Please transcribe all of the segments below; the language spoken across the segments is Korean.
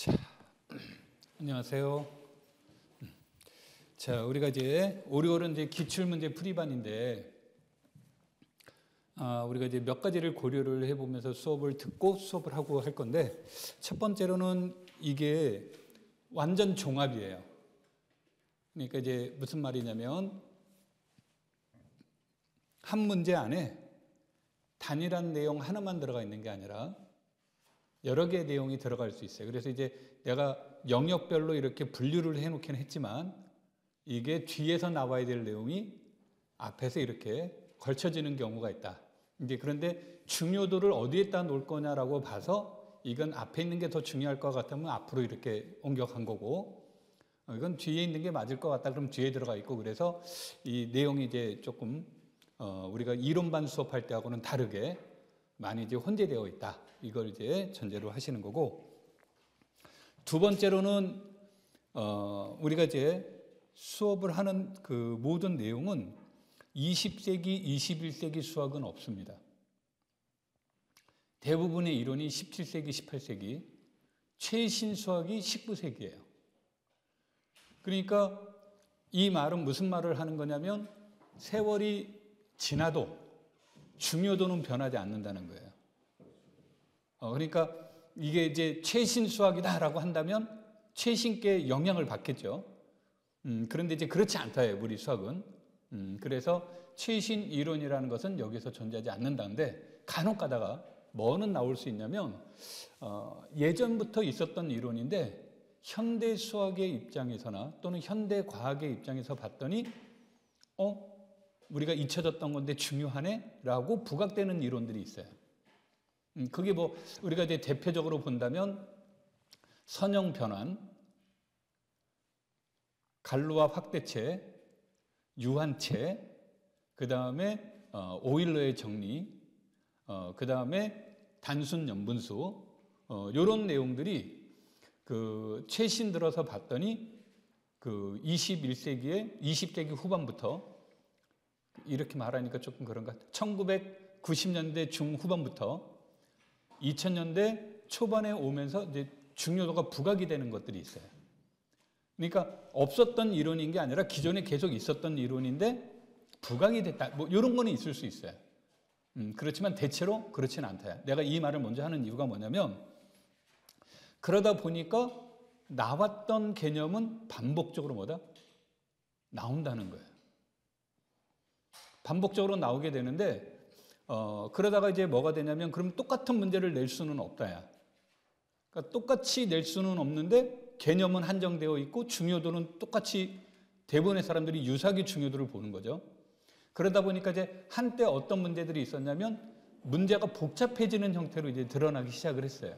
자, 안녕하세요. 자, 우리가 이제 오리월은 이제 기출문제 풀이반인데, 우리가 이제 몇 가지를 고려를 해보면서 수업을 듣고 수업을 하고 할 건데, 첫 번째로는 이게 완전 종합이에요. 그러니까 이제 무슨 말이냐면, 한 문제 안에 단일한 내용 하나만 들어가 있는 게 아니라 여러 개의 내용이 들어갈 수 있어요. 그래서 이제 내가 영역별로 이렇게 분류를 해놓긴 했지만 이게 뒤에서 나와야 될 내용이 앞에서 이렇게 걸쳐지는 경우가 있다. 이제 그런데 중요도를 어디에다 놓을 거냐라고 봐서 이건 앞에 있는 게 더 중요할 것 같으면 앞으로 이렇게 옮겨간 거고, 이건 뒤에 있는 게 맞을 것 같다 그럼 뒤에 들어가 있고, 그래서 이 내용이 이제 조금 우리가 이론반 수업할 때하고는 다르게 많이 이제 혼재되어 있다. 이걸 이제 전제로 하시는 거고, 두 번째로는 우리가 이제 수업을 하는 그 모든 내용은 20세기, 21세기 수학은 없습니다. 대부분의 이론이 17세기, 18세기, 최신 수학이 19세기예요. 그러니까 이 말은 무슨 말을 하는 거냐면 세월이 지나도 중요도는 변하지 않는다는 거예요. 그러니까 이게 이제 최신 수학이다라고 한다면 최신께 영향을 받겠죠. 그런데 이제 그렇지 않다예요, 우리 수학은. 그래서 최신 이론이라는 것은 여기서 존재하지 않는다는데, 간혹 가다가 뭐는 나올 수 있냐면 예전부터 있었던 이론인데 현대 수학의 입장에서나 또는 현대 과학의 입장에서 봤더니 우리가 잊혀졌던 건데 중요하네? 라고 부각되는 이론들이 있어요. 그게 뭐 우리가 이제 대표적으로 본다면 선형 변환, 갈루아 확대체, 유한체, 그 다음에 오일러의 정리, 그 다음에 단순 연분수, 이런 내용들이 그 최신 들어서 봤더니 그 21세기에 20세기 후반부터, 이렇게 말하니까 조금 그런가, 1990년대 중후반부터 2000년대 초반에 오면서 이제 중요도가 부각이 되는 것들이 있어요. 그러니까 없었던 이론인 게 아니라 기존에 계속 있었던 이론인데 부각이 됐다. 뭐 이런 거는 있을 수 있어요. 그렇지만 대체로 그렇지는 않다. 내가 이 말을 먼저 하는 이유가 뭐냐면, 그러다 보니까 나왔던 개념은 반복적으로 뭐다? 나온다는 거예요. 반복적으로 나오게 되는데, 그러다가 이제 뭐가 되냐면, 그럼 똑같은 문제를 낼 수는 없다야. 그러니까 똑같이 낼 수는 없는데 개념은 한정되어 있고 중요도는 똑같이 대부분의 사람들이 유사하게 중요도를 보는 거죠. 그러다 보니까 이제 한때 어떤 문제들이 있었냐면 문제가 복잡해지는 형태로 이제 드러나기 시작을 했어요.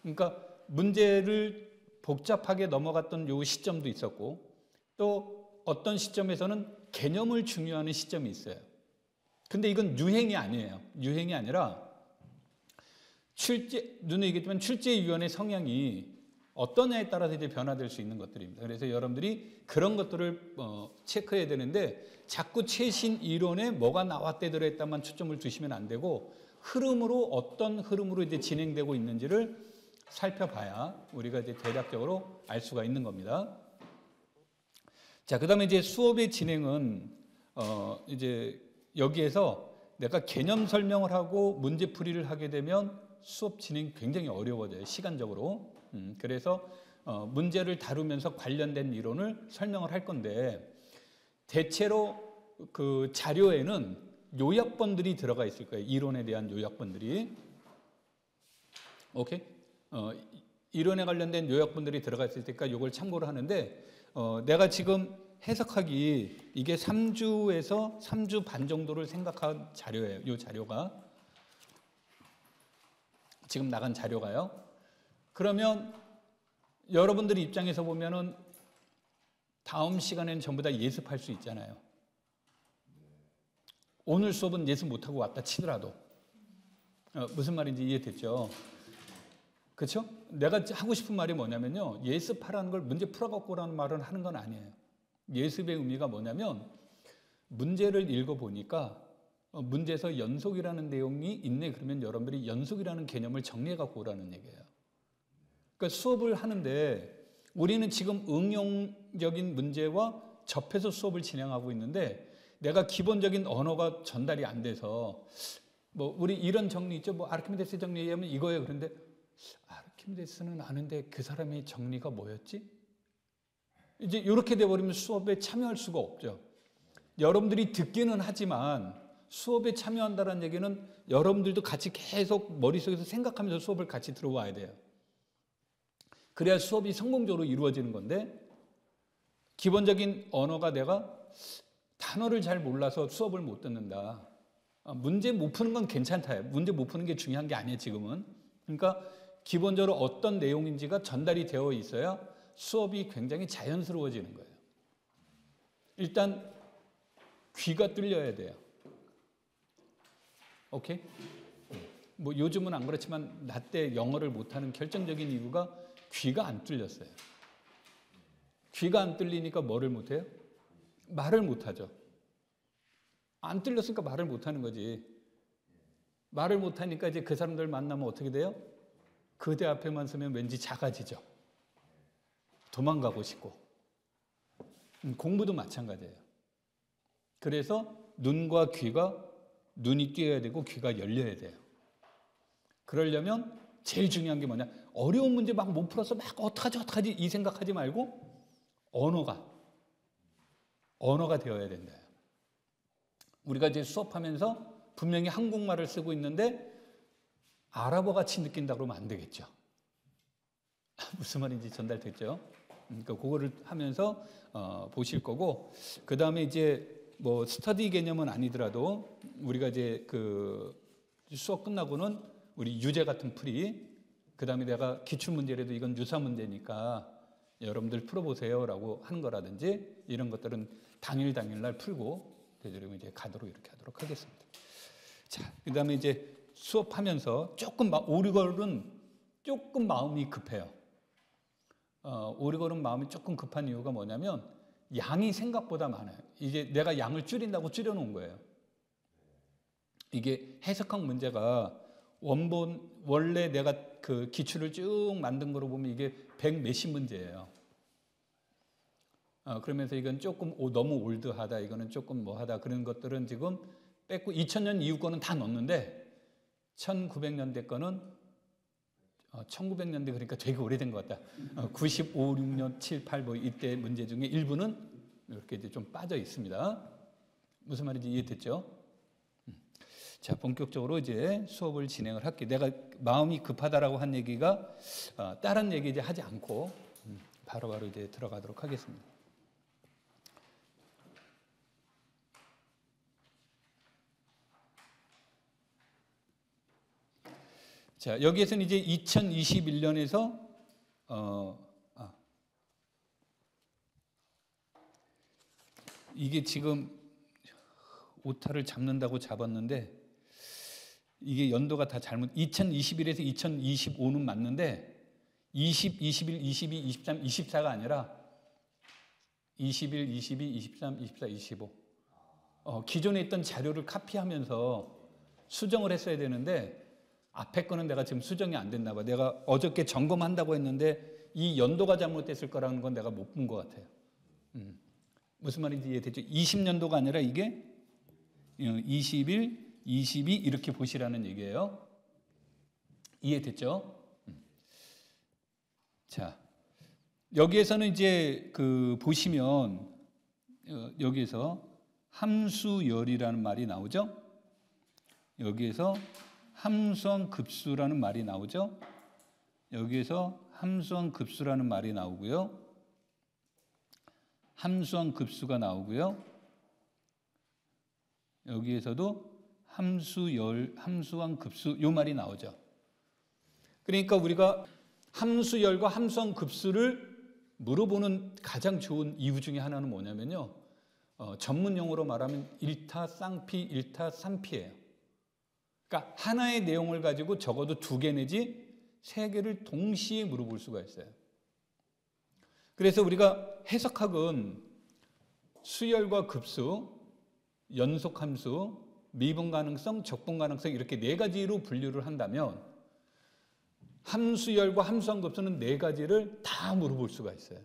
그러니까 문제를 복잡하게 넘어갔던 요 시점도 있었고, 또 어떤 시점에서는 개념을 중요하는 시점이 있어요. 근데 이건 유행이 아니에요. 유행이 아니라 눈에 얘기했지만 출제위원의 성향이 어떠냐에 따라서 이제 변화될 수 있는 것들입니다. 그래서 여러분들이 그런 것들을 체크해야 되는데, 자꾸 최신 이론에 뭐가 나왔대더라 했다만 초점을 두시면 안 되고, 흐름으로 어떤 흐름으로 이제 진행되고 있는지를 살펴봐야 우리가 이제 대략적으로 알 수가 있는 겁니다. 자, 그다음에 이제 수업의 진행은 이제 여기에서 내가 개념 설명을 하고 문제풀이를 하게 되면 수업 진행 굉장히 어려워져요, 시간적으로. 그래서 문제를 다루면서 관련된 이론을 설명을 할 건데, 대체로 그 자료에는 요약본들이 들어가 있을 거예요. 이론에 대한 요약본들이. 오케이? 이론에 관련된 요약본들이 들어가 있을 테니까 이걸 참고를 하는데, 내가 지금 해석하기 이게 3주에서 3주 반 정도를 생각한 자료예요. 이 자료가 지금 나간 자료가요. 그러면 여러분들 입장에서 보면은 다음 시간에는 전부 다 예습할 수 있잖아요. 오늘 수업은 예습 못하고 왔다 치더라도 무슨 말인지 이해됐죠? 그렇죠? 내가 하고 싶은 말이 뭐냐면요, 예습하라는 걸 문제 풀어갖고 오라는 말은 하는 건 아니에요. 예습의 의미가 뭐냐면, 문제를 읽어보니까 문제에서 연속이라는 내용이 있네. 그러면 여러분들이 연속이라는 개념을 정리해 갖고 오라는 얘기예요. 그러니까 수업을 하는데 우리는 지금 응용적인 문제와 접해서 수업을 진행하고 있는데 내가 기본적인 언어가 전달이 안 돼서 뭐 우리 이런 정리 있죠. 뭐 아르키메데스 정리하면 이거예요. 그런데 아르키메데스는 아는데 그 사람의 정리가 뭐였지? 이제 이렇게 돼버리면 수업에 참여할 수가 없죠. 여러분들이 듣기는 하지만 수업에 참여한다는 얘기는 여러분들도 같이 계속 머릿속에서 생각하면서 수업을 같이 들어와야 돼요. 그래야 수업이 성공적으로 이루어지는 건데 기본적인 언어가 내가 단어를 잘 몰라서 수업을 못 듣는다. 문제 못 푸는 건 괜찮다요. 문제 못 푸는 게 중요한 게 아니에요, 지금은. 그러니까 기본적으로 어떤 내용인지가 전달이 되어 있어야 수업이 굉장히 자연스러워지는 거예요. 일단 귀가 뚫려야 돼요. 오케이? 뭐 요즘은 안 그렇지만 나 때 영어를 못하는 결정적인 이유가 귀가 안 뚫렸어요. 귀가 안 뚫리니까 뭐를 못해요? 말을 못하죠. 안 뚫렸으니까 말을 못하는 거지. 말을 못하니까 이제 그 사람들 만나면 어떻게 돼요? 그대 앞에만 서면 왠지 작아지죠. 도망가고 싶고. 공부도 마찬가지예요. 그래서 눈과 귀가 눈이 띄어야 되고 귀가 열려야 돼요. 그러려면 제일 중요한 게 뭐냐? 어려운 문제 막 못 풀어서 막 어떡하지 이 생각하지 말고 언어가 되어야 된다. 우리가 이제 수업하면서 분명히 한국말을 쓰고 있는데 아랍어 같이 느낀다 그러면 안 되겠죠. 무슨 말인지 전달됐죠? 그러니까 그거를 하면서 보실 거고, 그 다음에 이제 뭐 스터디 개념은 아니더라도 우리가 이제 그 수업 끝나고는 우리 유제 같은 풀이, 그 다음에 내가 기출 문제라도 이건 유사 문제니까 여러분들 풀어보세요라고 하는 거라든지 이런 것들은 당일날 풀고 되도록 이제 가도록 이렇게 하도록 하겠습니다. 자, 그 다음에 이제 수업하면서 조금 오리걸은 조금 마음이 급해요. 오리걸은 마음이 조금 급한 이유가 뭐냐면 양이 생각보다 많아요. 이게 내가 양을 줄인다고 줄여놓은 거예요. 이게 해석학 문제가 원래 내가 그 기출을 쭉 만든 거로 보면 이게 100 몇십 문제예요. 그러면서 이건 조금 너무 올드하다, 이거는 조금 뭐하다, 그런 것들은 지금 뺐고 2000년 이후 거는 다 넣었는데 1900년대 거는 1900년대 그러니까 되게 오래된 것 같다. 95, 6년, 7, 8 뭐 이때 문제 중에 일부는 이렇게 이제 좀 빠져 있습니다. 무슨 말인지 이해됐죠? 자, 본격적으로 이제 수업을 진행을 할게요. 내가 마음이 급하다라고 한 얘기가 다른 얘기 이제 하지 않고 바로바로 이제 들어가도록 하겠습니다. 자, 여기에서는 이제 2021년에서 이게 지금 오타를 잡는다고 잡았는데 이게 연도가 다 잘못, 2021에서 2025는 맞는데 20, 21, 22, 23, 24가 아니라 21, 22, 23, 24, 25 기존에 있던 자료를 카피하면서 수정을 했어야 되는데 앞에 거는 내가 지금 수정이 안 됐나 봐. 내가 어저께 점검한다고 했는데 이 연도가 잘못됐을 거라는 건 내가 못 본 것 같아요. 무슨 말인지 이해됐죠? 20년도가 아니라 이게 21, 22 이렇게 보시라는 얘기예요. 이해됐죠? 자, 여기에서는 이제 그 보시면 여기에서 함수열이라는 말이 나오죠. 여기에서 함수한 급수라는 말이 나오죠. 여기에서 함수한 급수라는 말이 나오고요. 함수한 급수가 나오고요. 여기에서도 함수한 급수 요 말이 나오죠. 그러니까 우리가 함수열과 함수한 급수를 물어보는 가장 좋은 이유 중에 하나는 뭐냐면요. 전문 용어로 말하면 일타쌍피, 일타삼피예요. 그러니까 하나의 내용을 가지고 적어도 2개 내지 3개를 동시에 물어볼 수가 있어요. 그래서 우리가 해석학은 수열과 급수, 연속함수, 미분 가능성, 적분 가능성 이렇게 4가지로 분류를 한다면 함수열과 함수한급수는 네 가지를 다 물어볼 수가 있어요.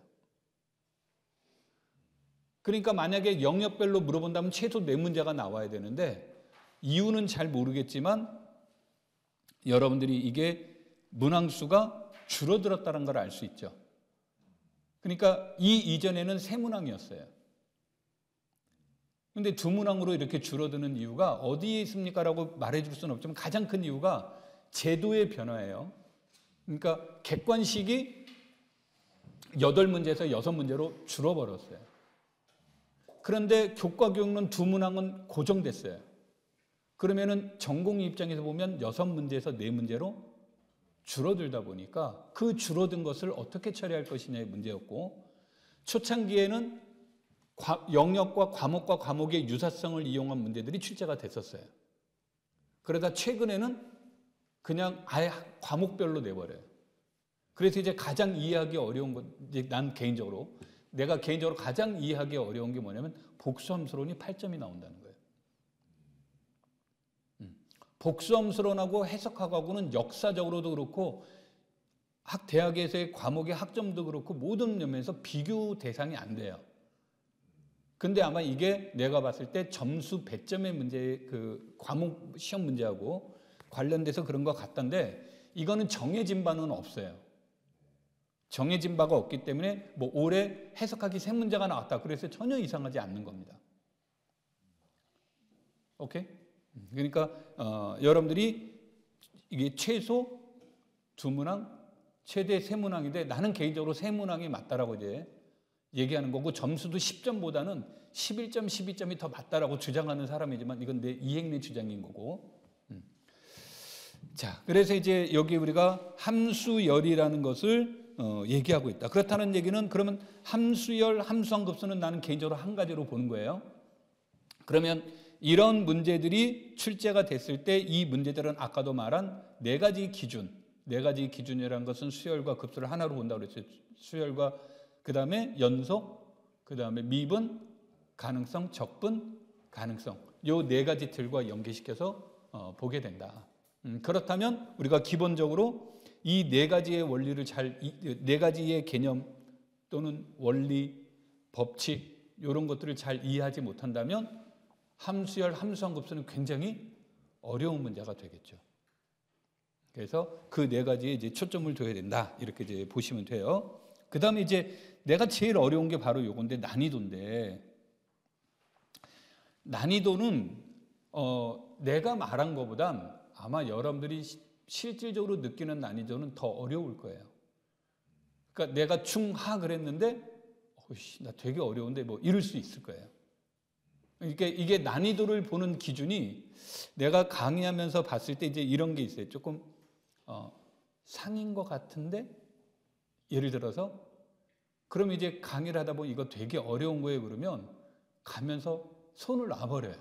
그러니까 만약에 영역별로 물어본다면 최소 4문제가 나와야 되는데 이유는 잘 모르겠지만 여러분들이 이게 문항수가 줄어들었다는 걸 알 수 있죠. 그러니까 이 이전에는 3문항이었어요. 그런데 2문항으로 이렇게 줄어드는 이유가 어디에 있습니까? 라고 말해줄 수는 없지만 가장 큰 이유가 제도의 변화예요. 그러니까 객관식이 8문제에서 6문제로 줄어버렸어요. 그런데 교과교육론 2문항은 고정됐어요. 그러면은 전공의 입장에서 보면 6문제에서 4문제로 줄어들다 보니까 그 줄어든 것을 어떻게 처리할 것이냐의 문제였고, 초창기에는 영역과 과목과 과목의 유사성을 이용한 문제들이 출제가 됐었어요. 그러다 최근에는 그냥 아예 과목별로 내버려요. 그래서 이제 가장 이해하기 어려운 것, 내가 개인적으로 가장 이해하기 어려운 게 뭐냐면 복수함수론이 8점이 나온다는 거예요. 복수함수론하고 해석학하고는 역사적으로도 그렇고 대학에서의 과목의 학점도 그렇고 모든 면에서 비교 대상이 안 돼요. 근데 아마 이게 내가 봤을 때 점수 배점의 문제, 그 과목 시험 문제하고 관련돼서 그런 것 같던데, 이거는 정해진 바는 없어요. 정해진 바가 없기 때문에 뭐 올해 해석하기 3문제가 나왔다 그래서 전혀 이상하지 않는 겁니다. 오케이? 그러니까 여러분들이 이게 최소 2문항, 최대 3문항인데 나는 개인적으로 3문항이 맞다라고 이제 얘기하는 거고, 점수도 10점보다는 11점, 12점이 더 맞다라고 주장하는 사람이지만 이건 내 이행내 주장인 거고. 자, 그래서 이제 여기 우리가 함수열이라는 것을 얘기하고 있다. 그렇다는 얘기는 그러면 함수열, 함수한급수는 나는 개인적으로 한 가지로 보는 거예요. 그러면 이런 문제들이 출제가 됐을 때 이 문제들은 아까도 말한 4가지 기준, 4가지 기준이라는 것은 수열과 급수를 하나로 본다고 그랬어요. 수열과 그 다음에 연속, 그 다음에 미분, 가능성, 적분, 가능성, 요 4가지 틀과 연계시켜서 보게 된다. 그렇다면 우리가 기본적으로 이 4가지의 원리를 4가지의 개념 또는 원리, 법칙 이런 것들을 잘 이해하지 못한다면 함수열, 함수한급수는 굉장히 어려운 문제가 되겠죠. 그래서 그 4가지에 이제 초점을 둬야 된다, 이렇게 이제 보시면 돼요. 그 다음에 이제 내가 제일 어려운 게 바로 요건데 난이도인데, 난이도는 내가 말한 것보단 아마 여러분들이 실질적으로 느끼는 난이도는 더 어려울 거예요. 그러니까 내가 중하 그랬는데 나 되게 어려운데 뭐 이럴 수 있을 거예요. 그러니까 이게 난이도를 보는 기준이 내가 강의하면서 봤을 때 이제 이런 게 있어요. 조금 상인 것 같은데, 예를 들어서 그럼 이제 강의를 하다 보면 이거 되게 어려운 거예요 그러면 가면서 손을 놔버려요.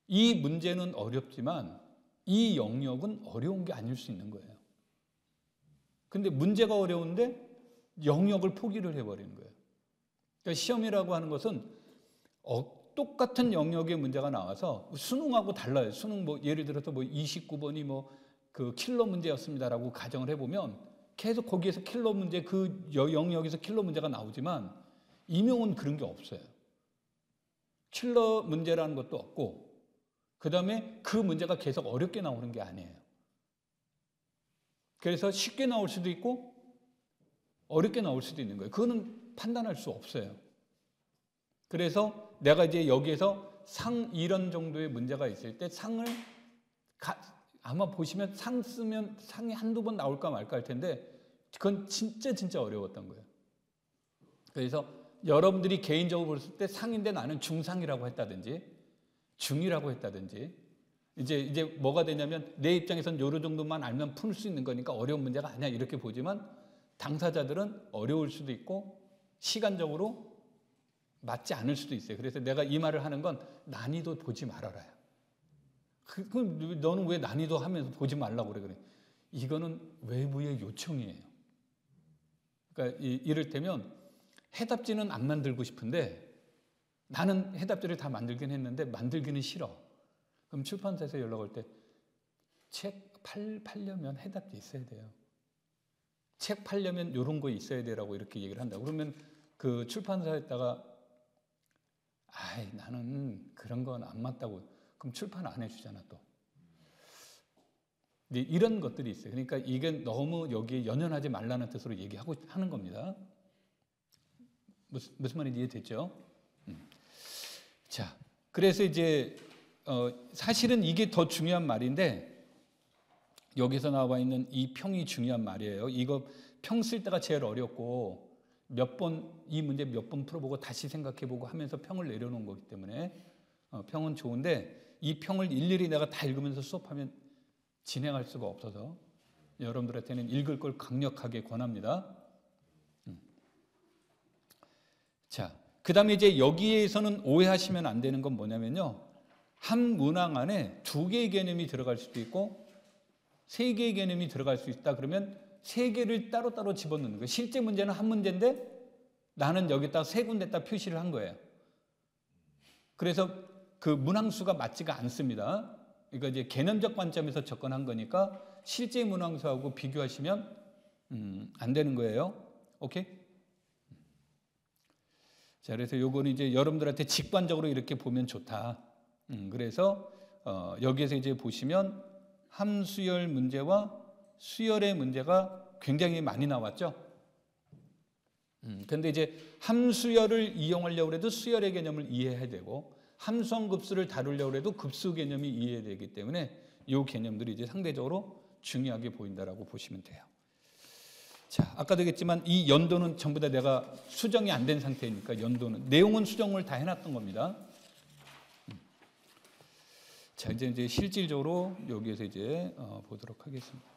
이 문제는 어렵지만 이 영역은 어려운 게 아닐 수 있는 거예요. 근데 문제가 어려운데 영역을 포기를 해버리는 거예요. 그러니까 시험이라고 하는 것은 똑같은 영역의 문제가 나와서 수능하고 달라요. 수능 뭐 예를 들어서 뭐 29번이 뭐 그 킬러 문제였습니다라고 가정을 해보면 계속 거기에서 킬러 문제, 그 영역에서 킬러 문제가 나오지만 임용은 그런 게 없어요. 킬러 문제라는 것도 없고, 그 다음에 그 문제가 계속 어렵게 나오는 게 아니에요. 그래서 쉽게 나올 수도 있고 어렵게 나올 수도 있는 거예요. 그거는 판단할 수 없어요. 그래서 내가 이제 여기에서 이런 정도의 문제가 있을 때 상을 아마 보시면 상 쓰면 상이 한두 번 나올까 말까 할 텐데 그건 진짜 어려웠던 거예요. 그래서 여러분들이 개인적으로 봤을 때 상인데 나는 중상이라고 했다든지 중이라고 했다든지 이제 뭐가 되냐면 내 입장에서는 요런 정도만 알면 풀 수 있는 거니까 어려운 문제가 아니야 이렇게 보지만 당사자들은 어려울 수도 있고 시간적으로 맞지 않을 수도 있어요. 그래서 내가 이 말을 하는 건 난이도 보지 말아라요. 그럼 너는 왜 난이도 하면서 보지 말라고 그래? 이거는 외부의 요청이에요. 그러니까 이를테면 해답지는 안 만들고 싶은데 나는 해답지를 다 만들긴 했는데 만들기는 싫어. 그럼 출판사에서 연락 올 때 책 팔려면 해답이 있어야 돼요. 책 팔려면 이런 거 있어야 되라고 이렇게 얘기를 한다. 그러면 그 출판사에다가 나는 그런 건 안 맞다고. 그럼 출판 안 해주잖아 또. 이런 것들이 있어요. 그러니까 이게 너무 여기에 연연하지 말라는 뜻으로 얘기하고 하는 겁니다. 무슨 말인지 이해됐죠? 자, 그래서 이제 사실은 이게 더 중요한 말인데 여기서 나와 있는 이 평이 중요한 말이에요. 이거 평 쓸 때가 제일 어렵고 이 문제 몇 번 풀어보고 다시 생각해보고 하면서 평을 내려놓은 거기 때문에 평은 좋은데 이 평을 일일이 내가 다 읽으면서 수업하면 진행할 수가 없어서 여러분들한테는 읽을 걸 강력하게 권합니다. 자, 그 다음에 이제 여기에서는 오해하시면 안 되는 건 뭐냐면요. 한 문항 안에 2개의 개념이 들어갈 수도 있고 3개의 개념이 들어갈 수 있다. 그러면 3개를 따로따로 집어넣는 거예요. 실제 문제는 한 문제인데 나는 여기다 3군데다 표시를 한 거예요. 그래서 그 문항수가 맞지가 않습니다. 그러니까 이제 개념적 관점에서 접근한 거니까 실제 문항수하고 비교하시면 안 되는 거예요. 오케이? 자, 그래서 요거는 이제 여러분들한테 직관적으로 이렇게 보면 좋다. 그래서 여기에서 이제 보시면 함수열 문제와 수열의 문제가 굉장히 많이 나왔죠. 근데 이제 함수열을 이용하려고 해도 수열의 개념을 이해해야 되고 함수형 급수를 다루려고 해도 급수 개념이 이해되기 때문에 이 개념들이 이제 상대적으로 중요하게 보인다라고 보시면 돼요. 자, 아까도 얘기했지만 이 연도는 전부 다 내가 수정이 안 된 상태니까 연도는 내용은 수정을 다 해놨던 겁니다. 자, 이제 실질적으로 여기에서 이제 보도록 하겠습니다.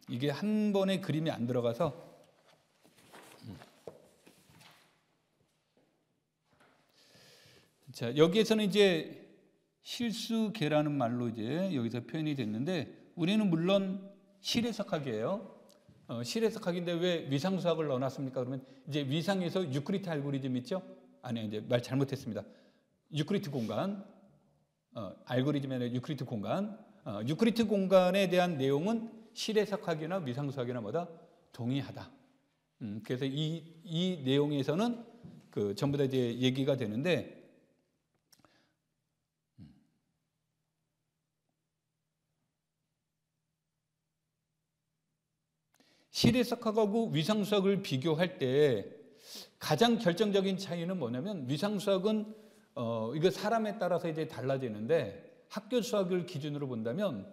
이게 한 번에 그림이 안 들어가서 자, 여기에서는 이제 실수계라는 말로 이제 여기서 표현이 됐는데 우리는 물론 실해석학이에요. 실해석학인데 왜 위상수학을 넣어놨습니까? 그러면 이제 위상에서 유클리드 알고리즘 있죠? 아니요, 이제 말 잘못했습니다. 유클리드 공간, 알고리즘이 아니라 유클리드 공간. 유클리드 공간에 대한 내용은 실해석학이나 위상수학이나 뭐다 동의하다. 그래서 이 내용에서는 그 전부 다 이제 얘기가 되는데. 실해석학하고 위상수학을 비교할 때 가장 결정적인 차이는 뭐냐면 위상수학은 이거 사람에 따라서 이제 달라지는데 학교 수학을 기준으로 본다면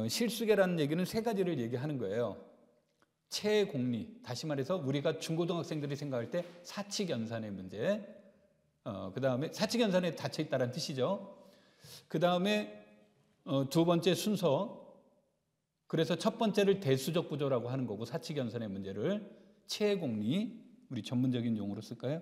실수계라는 얘기는 3가지를 얘기하는 거예요. 체공리, 다시 말해서 우리가 중고등학생들이 생각할 때 사칙연산의 문제, 그 다음에 사칙연산에 닫혀 있다는 뜻이죠. 그 다음에 2번째 순서, 그래서 첫 번째를 대수적 구조라고 하는 거고 사칙연산의 문제를 체공리, 우리 전문적인 용어로 쓸까요?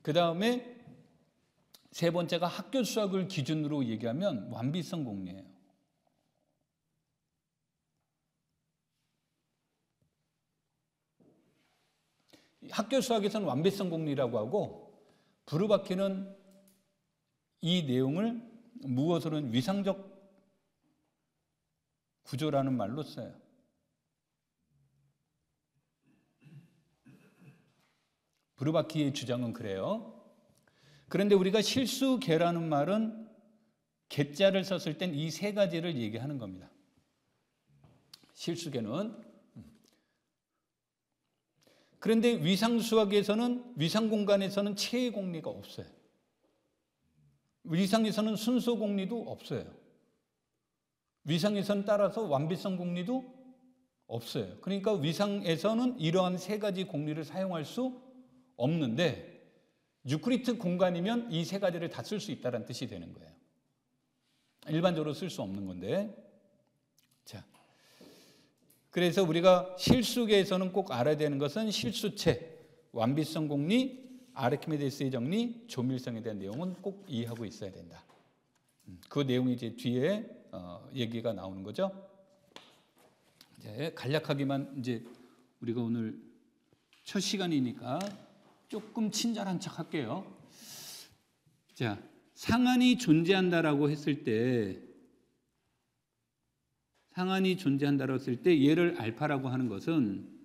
그 다음에 3번째가 학교 수학을 기준으로 얘기하면 완비성 공리예요. 학교 수학에서는 완비성 공리라고 하고 브루바키는 이 내용을 무엇으로는 위상적 구조라는 말로 써요. 브루바키의 주장은 그래요. 그런데 우리가 실수계라는 말은 계자를 썼을 땐 이 3가지를 얘기하는 겁니다. 실수계는. 그런데 위상수학에서는 위상공간에서는 체공리가 없어요. 위상에서는 순서공리도 없어요. 위상에서는 따라서 완비성 공리도 없어요. 그러니까 위상에서는 이러한 3가지 공리를 사용할 수 없는데 유클리드 공간이면 이 3가지를 다 쓸 수 있다는 뜻이 되는 거예요. 일반적으로 쓸 수 없는 건데. 자, 그래서 우리가 실수계에서는 꼭 알아야 되는 것은 실수체, 완비성 공리, 아르키메데스의 정리, 조밀성에 대한 내용은 꼭 이해하고 있어야 된다. 그 내용이 이제 뒤에 얘기가 나오는 거죠. 이제 간략하게만 이제 우리가 오늘 첫 시간이니까 조금 친절한 척 할게요. 자, 상한이 존재한다라고 했을 때, 상한이 존재한다라고 했을 때 얘를 알파라고 하는 것은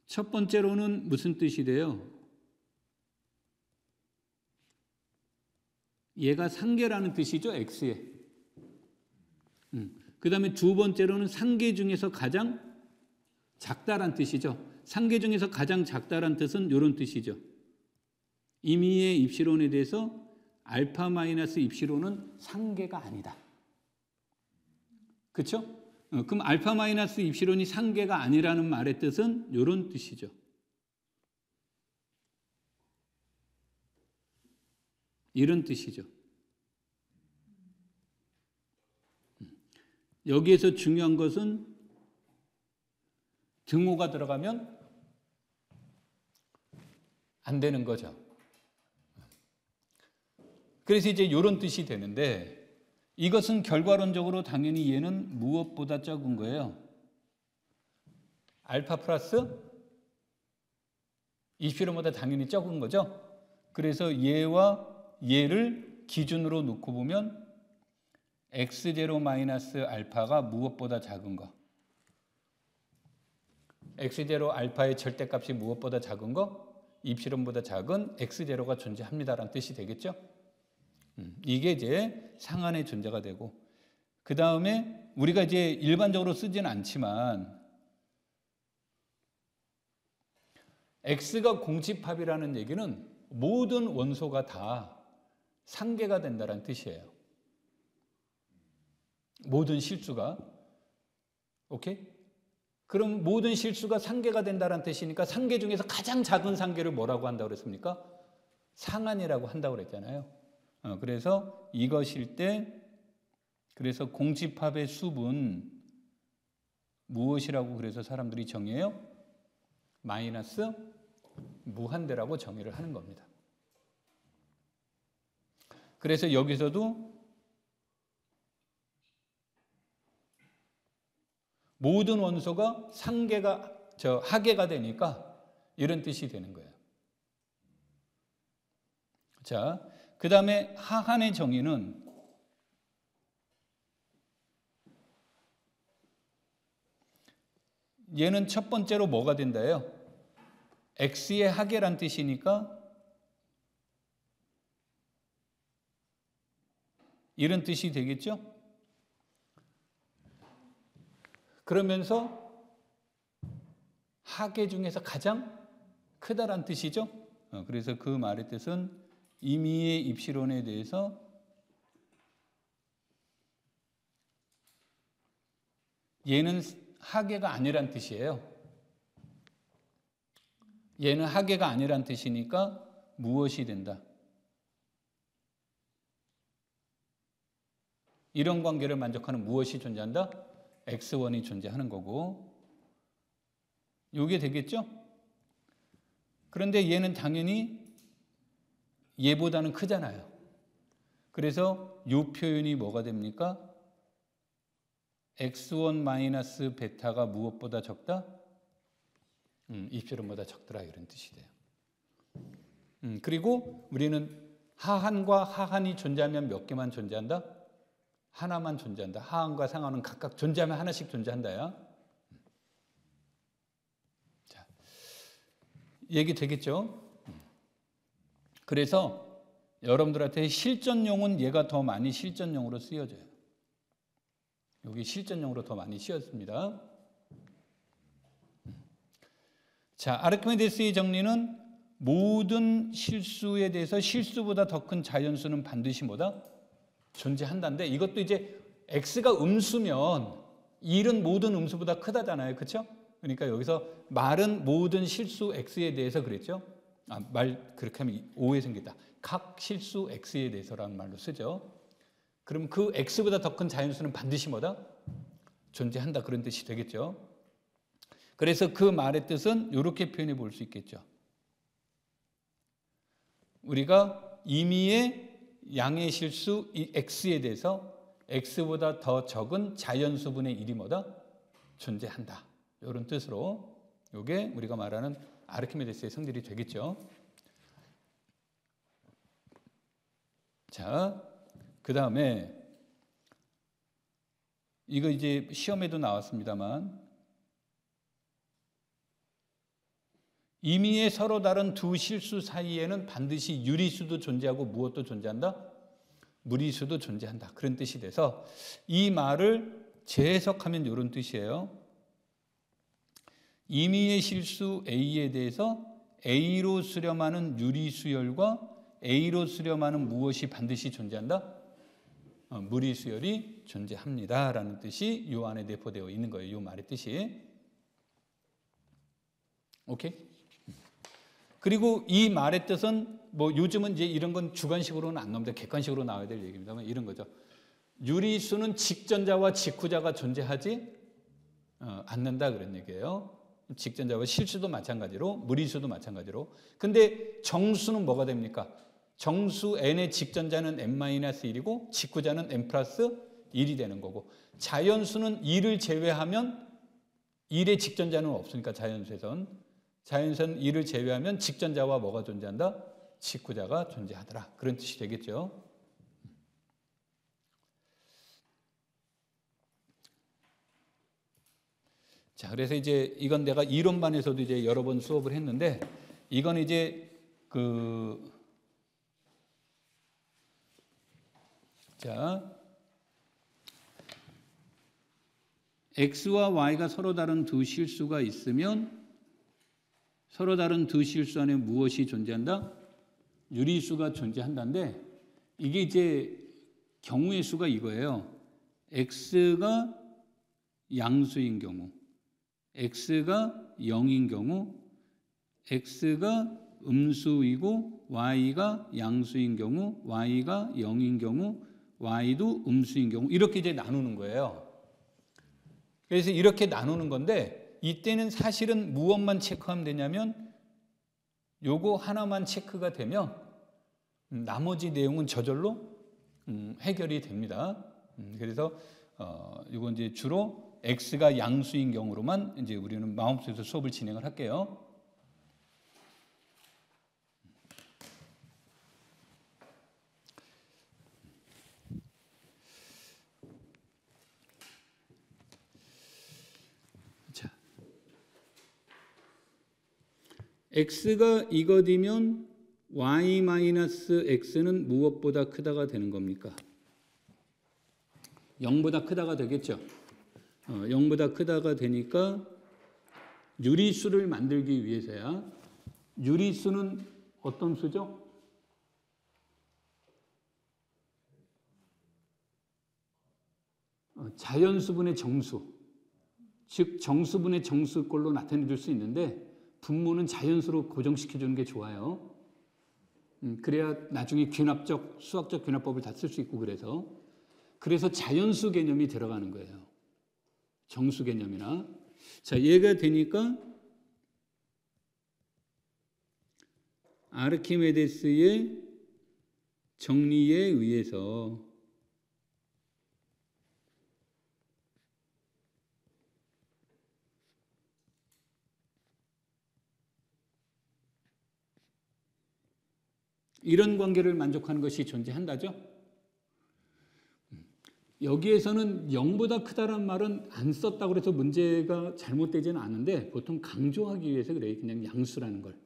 첫 번째로는 무슨 뜻이 돼요? 얘가 상계라는 뜻이죠, X에. 그 다음에 두 번째로는 상계 중에서 가장 작다란 뜻이죠. 상계 중에서 가장 작다란 뜻은 이런 뜻이죠. 임의의 입시론에 대해서 알파 마이너스 입시론은 상계가 아니다. 그렇죠? 그럼 알파 마이너스 입시론이 상계가 아니라는 말의 뜻은 이런 뜻이죠. 이런 뜻이죠. 여기에서 중요한 것은 등호가 들어가면 안 되는 거죠. 그래서 이제 이런 뜻이 되는데, 이것은 결과론적으로 당연히 얘는 무엇보다 적은 거예요. 알파 플러스 입시론보다 당연히 적은 거죠. 그래서 얘와 얘를 기준으로 놓고 보면 x0 마이너스 알파가 무엇보다 작은 거, x0 알파의 절대값이 무엇보다 작은 거, 입시론보다 작은 x0가 존재합니다라는 뜻이 되겠죠. 이게 이제 상한의 존재가 되고, 그 다음에 우리가 이제 일반적으로 쓰지는 않지만 X가 공집합이라는 얘기는 모든 원소가 다 상계가 된다는 뜻이에요. 모든 실수가. 오케이? 그럼 모든 실수가 상계가 된다는 뜻이니까 상계 중에서 가장 작은 상계를 뭐라고 한다고 그랬습니까? 상한이라고 한다고 그랬잖아요. 그래서 이것일 때, 그래서 공집합의 수분 무엇이라고 그래서 사람들이 정해요? 마이너스 무한대라고 정의를 하는 겁니다. 그래서 여기서도 모든 원소가 하계가 되니까 이런 뜻이 되는 거예요. 자, 그 다음에 하한의 정의는 얘는 첫 번째로 뭐가 된다요? X의 하계란 뜻이니까 이런 뜻이 되겠죠? 그러면서 하계 중에서 가장 크다란 뜻이죠? 그래서 그 말의 뜻은 임의의 입시론에 대해서 얘는 하계가 아니란 뜻이에요. 얘는 하계가 아니란 뜻이니까 무엇이 된다? 이런 관계를 만족하는 무엇이 존재한다? X1이 존재하는 거고, 이게 되겠죠? 그런데 얘는 당연히 얘보다는 크잖아요. 그래서 이 표현이 뭐가 됩니까? X1 마이너스 베타가 무엇보다 적다? 입시론보다 적더라, 이런 뜻이 돼요. 그리고 우리는 하한과 하한이 존재하면 몇 개만 존재한다? 하나만 존재한다. 하한과 상한은 각각 존재하면 하나씩 존재한다야. 자, 얘기 되겠죠? 그래서 여러분들한테 실전용은 얘가 더 많이 실전용으로 쓰여져요. 여기 실전용으로 더 많이 쓰였습니다. 자, 아르키메데스의 정리는 모든 실수에 대해서 실수보다 더 큰 자연수는 반드시 뭐다? 존재한다는데, 이것도 이제 X가 음수면 1은 모든 음수보다 크다잖아요. 그렇죠? 그러니까 여기서 말은 모든 실수 X에 대해서 그랬죠? 말 그렇게 하면 오해 생긴다. 각 실수 X에 대해서라는 말로 쓰죠. 그럼 그 X보다 더 큰 자연수는 반드시 뭐다? 존재한다, 그런 뜻이 되겠죠. 그래서 그 말의 뜻은 이렇게 표현해 볼 수 있겠죠. 우리가 임의의 양의 실수 이 X에 대해서 x보다 더 적은 자연수분의 일이 뭐다? 존재한다. 이런 뜻으로 이게 우리가 말하는 아르키메데스의 성질이 되겠죠. 자, 그 다음에 이거 이제 시험에도 나왔습니다만 임의의 서로 다른 두 실수 사이에는 반드시 유리수도 존재하고 무엇도 존재한다? 무리수도 존재한다. 그런 뜻이 돼서 이 말을 재해석하면 이런 뜻이에요. 임의의 실수 A에 대해서 A로 수렴하는 유리수열과 A로 수렴하는 무엇이 반드시 존재한다? 무리수열이 존재합니다. 라는 뜻이 이 안에 내포되어 있는 거예요. 이 말의 뜻이. 오케이? 그리고 이 말의 뜻은 뭐 요즘은 이제 이런 건 주관식으로는 안 나옵니다. 객관식으로 나와야 될 얘기입니다만 이런 거죠. 유리수는 직전자와 직후자가 존재하지 않는다 그런 얘기예요. 직전자와 실수도 마찬가지로 무리수도 마찬가지로. 근데 정수는 뭐가 됩니까? 정수 n의 직전자는 n-1이고 직후자는 n+1이 되는 거고 자연수는 2를 제외하면 1의 직전자는 없으니까 자연수에선 2를 제외하면 직전자와 뭐가 존재한다? 직후자가 존재하더라. 그런 뜻이 되겠죠. 자, 그래서 이제 이건 내가 이론반에서도 이제 여러 번 수업을 했는데 이건 이제 자, x와 y가 서로 다른 두 실수가 있으면 서로 다른 두 실수 안에 무엇이 존재한다? 유리수가 존재한다는데 이게 이제 경우의 수가 이거예요. x가 양수인 경우, x가 0인 경우, x가 음수이고 y가 양수인 경우, y가 0인 경우, y도 음수인 경우 이렇게 이제 나누는 거예요. 그래서 이렇게 나누는 건데 이때는 사실은 무엇만 체크하면 되냐면 요거 하나만 체크가 되면 나머지 내용은 저절로 해결이 됩니다. 그래서 이건 이제 주로 x가 양수인 경우로만 이제 우리는 마음속에서 수업을 진행을 할게요. 자, x가 이것이면 y-x는 무엇보다 크다가 되는 겁니까? 0보다 크다가 되겠죠. 0보다 크다가 되니까 유리수를 만들기 위해서야. 유리수는 어떤 수죠? 자연수분의 정수, 즉 정수분의 정수꼴로 나타내줄 수 있는데 분모는 자연수로 고정시켜주는 게 좋아요. 그래야 나중에 귀납적, 수학적 귀납법을 다 쓸 수 있고 그래서 자연수 개념이 들어가는 거예요. 정수 개념이나. 자, 얘가 되니까 아르키메데스의 정리에 의해서 이런 관계를 만족하는 것이 존재한다죠. 여기에서는 0보다 크다란 말은 안 썼다고 해서 문제가 잘못되지는 않은데 보통 강조하기 위해서 그래요. 그냥 양수라는 걸.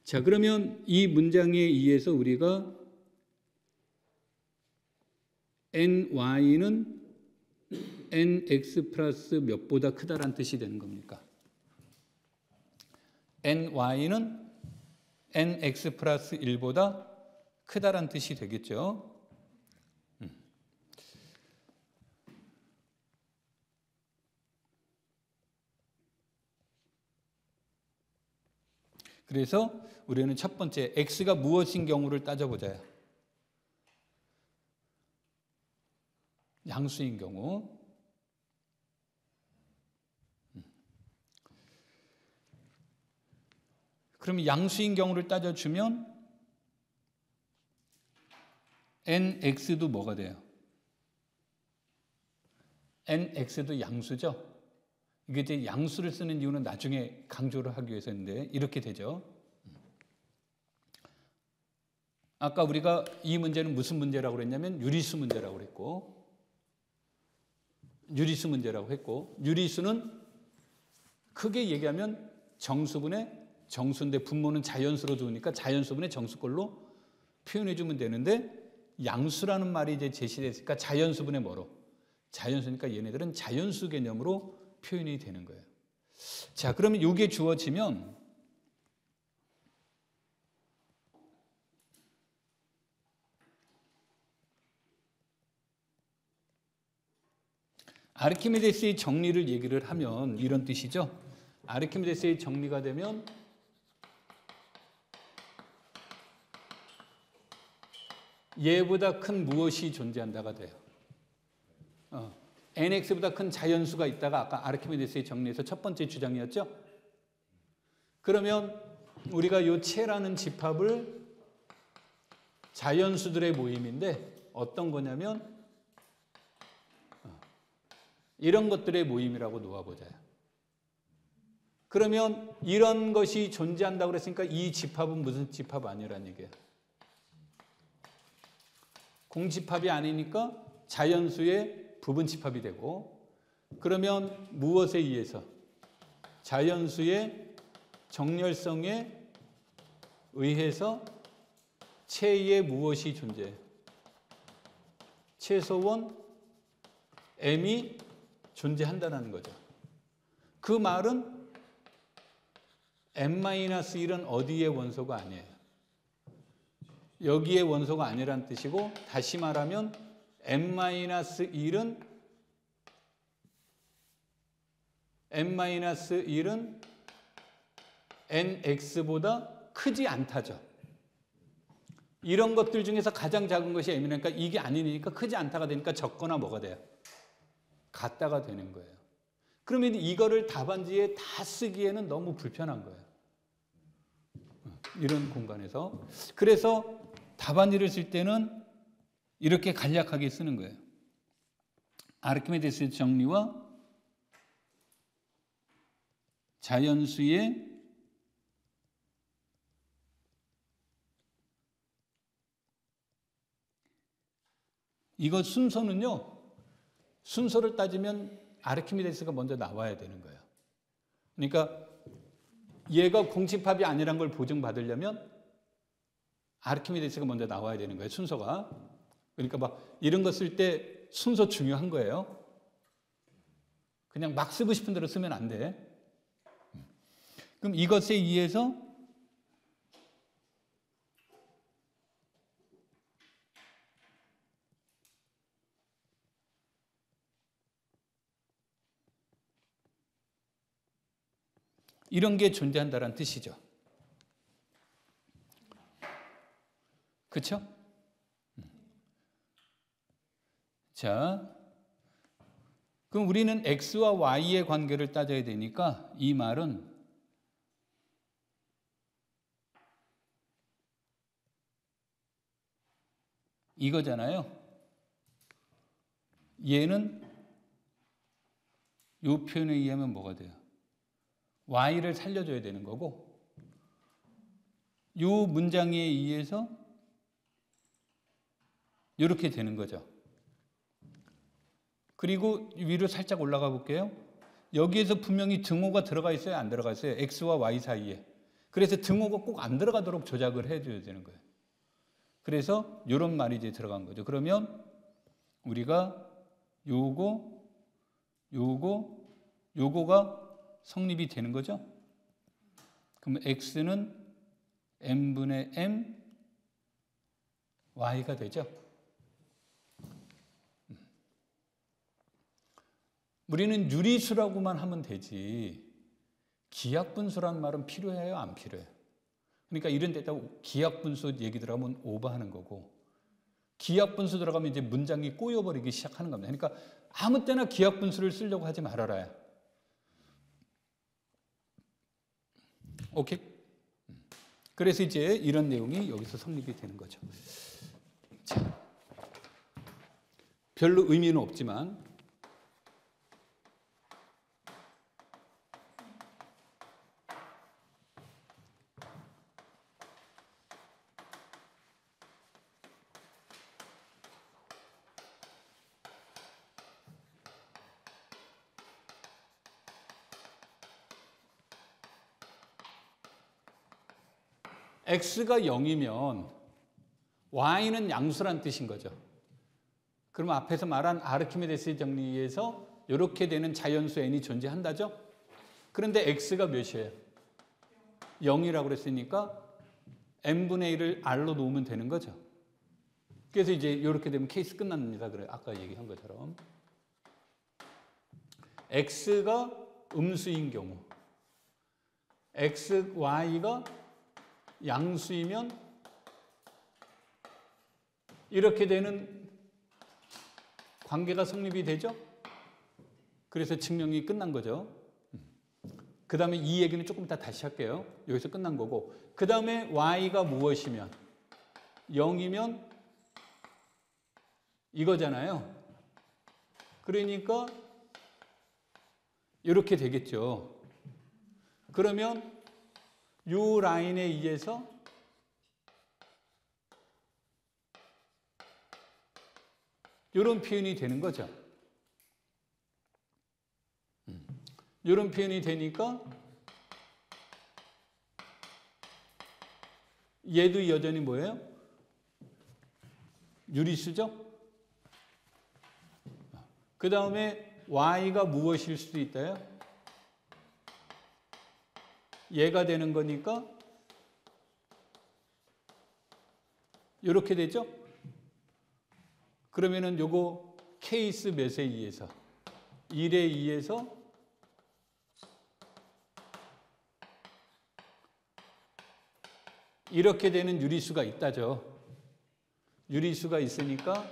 자, 그러면 이 문장에 의해서 우리가 ny는 nx 플러스 몇보다 크다란 뜻이 되는 겁니까? ny는 nx 플러스 1보다 크다란 뜻이 되겠죠. 그래서 우리는 첫 번째 x가 무엇인 경우를 따져보자요. 양수인 경우. 그러면 양수인 경우를 따져주면 nx도 뭐가 돼요? nx도 양수죠. 이게 이제 양수를 쓰는 이유는 나중에 강조를 하기 위해서인데 이렇게 되죠. 아까 우리가 이 문제는 무슨 문제라고 그랬냐면 유리수 문제라고 그랬고, 유리수 문제라고 했고, 유리수는 크게 얘기하면 정수분의 정수인데 분모는 자연수로 두니까 자연수분의 정수꼴로 표현해 주면 되는데, 양수라는 말이 이제 제시됐으니까 자연수분의 뭐로? 자연수니까 얘네들은 자연수 개념으로 표현이 되는 거예요. 자, 그러면 이게 주어지면 아르키메데스의 정리를 얘기를 하면 이런 뜻이죠. 아르키메데스의 정리가 되면 얘보다 큰 무엇이 존재한다가 돼요. nx보다 큰 자연수가 있다가 아까 아르키메데스의 정리에서 첫 번째 주장이었죠. 그러면 우리가 이 체라는 집합을 자연수들의 모임인데 어떤 거냐면 이런 것들의 모임이라고 놓아보자요. 그러면 이런 것이 존재한다고 그랬으니까 이 집합은 무슨 집합 아니라는 얘기예요. 공집합이 아니니까 자연수의 부분 집합이 되고, 그러면 무엇에 의해서? 자연수의 정렬성에 의해서 체의 무엇이 존재해요? 최소원 m이 존재한다는 거죠. 그 말은 m-1은 어디의 원소가 아니에요. 여기에 원소가 아니란 뜻이고, 다시 말하면 m-1은 nx보다 크지 않다죠. 이런 것들 중에서 가장 작은 것이 m이니까 이게 아니니까 크지 않다가 되니까 적거나 뭐가 돼요? 같다가 되는 거예요. 그러면 이거를 답안지에 다 쓰기에는 너무 불편한 거예요. 이런 공간에서. 그래서 답안지를 쓸 때는 이렇게 간략하게 쓰는 거예요. 아르키메데스의 정리와 자연수의 이거 순서는요, 순서를 따지면 아르키메데스가 먼저 나와야 되는 거예요. 그러니까 얘가 공집합이 아니란 걸 보증받으려면 아르키메데스가 먼저 나와야 되는 거예요, 순서가. 그러니까 막 이런 거 쓸 때 순서 중요한 거예요. 그냥 막 쓰고 싶은 대로 쓰면 안 돼. 그럼 이것에 의해서 이런 게 존재한다는 뜻이죠. 그렇죠? 자, 그럼 우리는 x와 y의 관계를 따져야 되니까 이 말은 이거잖아요. 얘는 이 표현에 의하면 뭐가 돼요? y를 살려줘야 되는 거고, 이 문장에 의해서 이렇게 되는 거죠. 그리고 위로 살짝 올라가 볼게요. 여기에서 분명히 등호가 들어가 있어요, 안 들어가 있어요? x와 y 사이에. 그래서 등호가 꼭 안 들어가도록 조작을 해줘야 되는 거예요. 그래서 이런 말이 이제 들어간 거죠. 그러면 우리가 요거가 성립이 되는 거죠. 그럼 x는 n분의 m y가 되죠. 우리는 유리수라고만 하면 되지 기하분수라는 말은 필요해요, 안 필요해요? 그러니까 이런 데다 기하분수 얘기 들어가면 오버하는 거고, 기하분수 들어가면 이제 문장이 꼬여버리기 시작하는 겁니다. 그러니까 아무 때나 기하분수를 쓰려고 하지 말아라. 오케이? 그래서 이제 이런 내용이 여기서 성립이 되는 거죠. 자, 별로 의미는 없지만 x가 0이면 y는 양수란 뜻인 거죠. 그러면 앞에서 말한 아르키메데스의 정리에서 이렇게 되는 자연수 n이 존재한다죠. 그런데 x가 몇이에요? 0이라고 그랬으니까 n분의 1을 r로 놓으면 되는 거죠. 그래서 이제 이렇게 되면 케이스 끝납니다. 그래 아까 얘기한 것처럼 x가 음수인 경우, x, y가 양수이면 이렇게 되는 관계가 성립이 되죠. 그래서 증명이 끝난 거죠. 그 다음에 이 얘기는 조금 이따 다시 할게요. 여기서 끝난 거고, 그 다음에 y가 무엇이면 0이면 이거잖아요. 그러니까 이렇게 되겠죠. 그러면 이 라인에 의해서 이런 표현이 되는 거죠. 이런 표현이 되니까 얘도 여전히 뭐예요? 유리수죠? 그 다음에 y가 무엇일 수도 있다요? 얘가 되는 거니까 이렇게 되죠? 그러면은 요거 케이스 몇에 의해서 1에 의해서 이렇게 되는 유리수가 있다죠. 유리수가 있으니까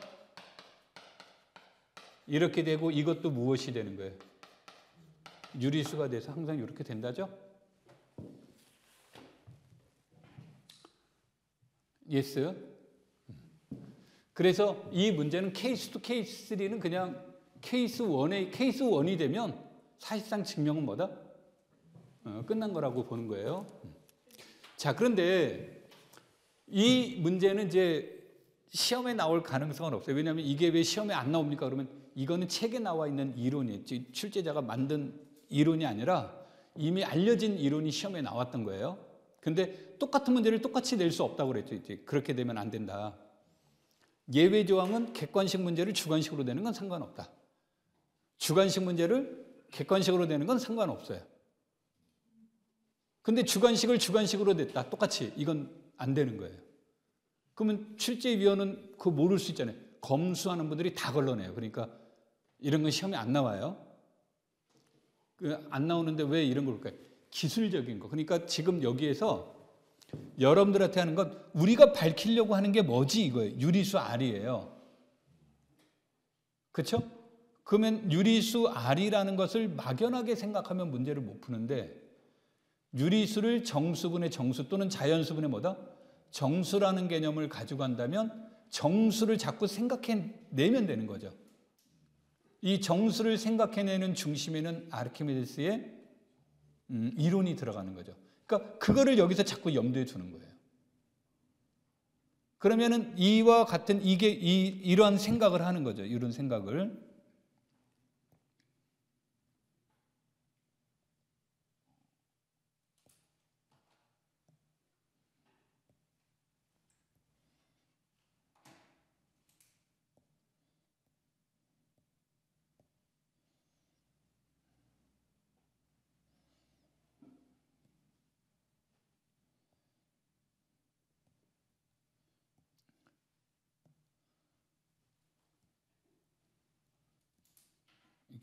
이렇게 되고 이것도 무엇이 되는 거예요? 유리수가 돼서 항상 이렇게 된다죠. 예스. 그래서 이 문제는 케이스 2, 케이스 3는 그냥 케이스 1이 되면 사실상 증명은 뭐다? 끝난 거라고 보는 거예요. 자, 그런데 이 문제는 이제 시험에 나올 가능성은 없어요. 왜냐하면 이게 왜 시험에 안 나옵니까? 그러면 이거는 책에 나와 있는 이론이, 출제자가 만든 이론이 아니라 이미 알려진 이론이 시험에 나왔던 거예요. 근데 똑같은 문제를 똑같이 낼 수 없다고 그랬죠. 이제 그렇게 되면 안 된다. 예외 조항은 객관식 문제를 주관식으로 내는 건 상관없다. 주관식 문제를 객관식으로 내는 건 상관없어요. 근데 주관식을 주관식으로 냈다. 똑같이. 이건 안 되는 거예요. 그러면 출제위원은 그거 모를 수 있잖아요. 검수하는 분들이 다 걸러내요. 그러니까 이런 건 시험에 안 나와요. 안 나오는데 왜 이런 걸까요? 기술적인 거. 그러니까 지금 여기에서 여러분들한테 하는 건 우리가 밝히려고 하는 게 뭐지 이거예요. 유리수 R이에요. 그렇죠? 그러면 유리수 R이라는 것을 막연하게 생각하면 문제를 못 푸는데 유리수를 정수분의 정수 또는 자연수분의 뭐다? 정수라는 개념을 가지고 한다면 정수를 자꾸 생각해내면 되는 거죠. 이 정수를 생각해내는 중심에는 아르키메데스의 이론이 들어가는 거죠. 그러니까 그거를 여기서 자꾸 염두에 두는 거예요. 그러면은 이와 같은 이러한 생각을 하는 거죠. 이런 생각을.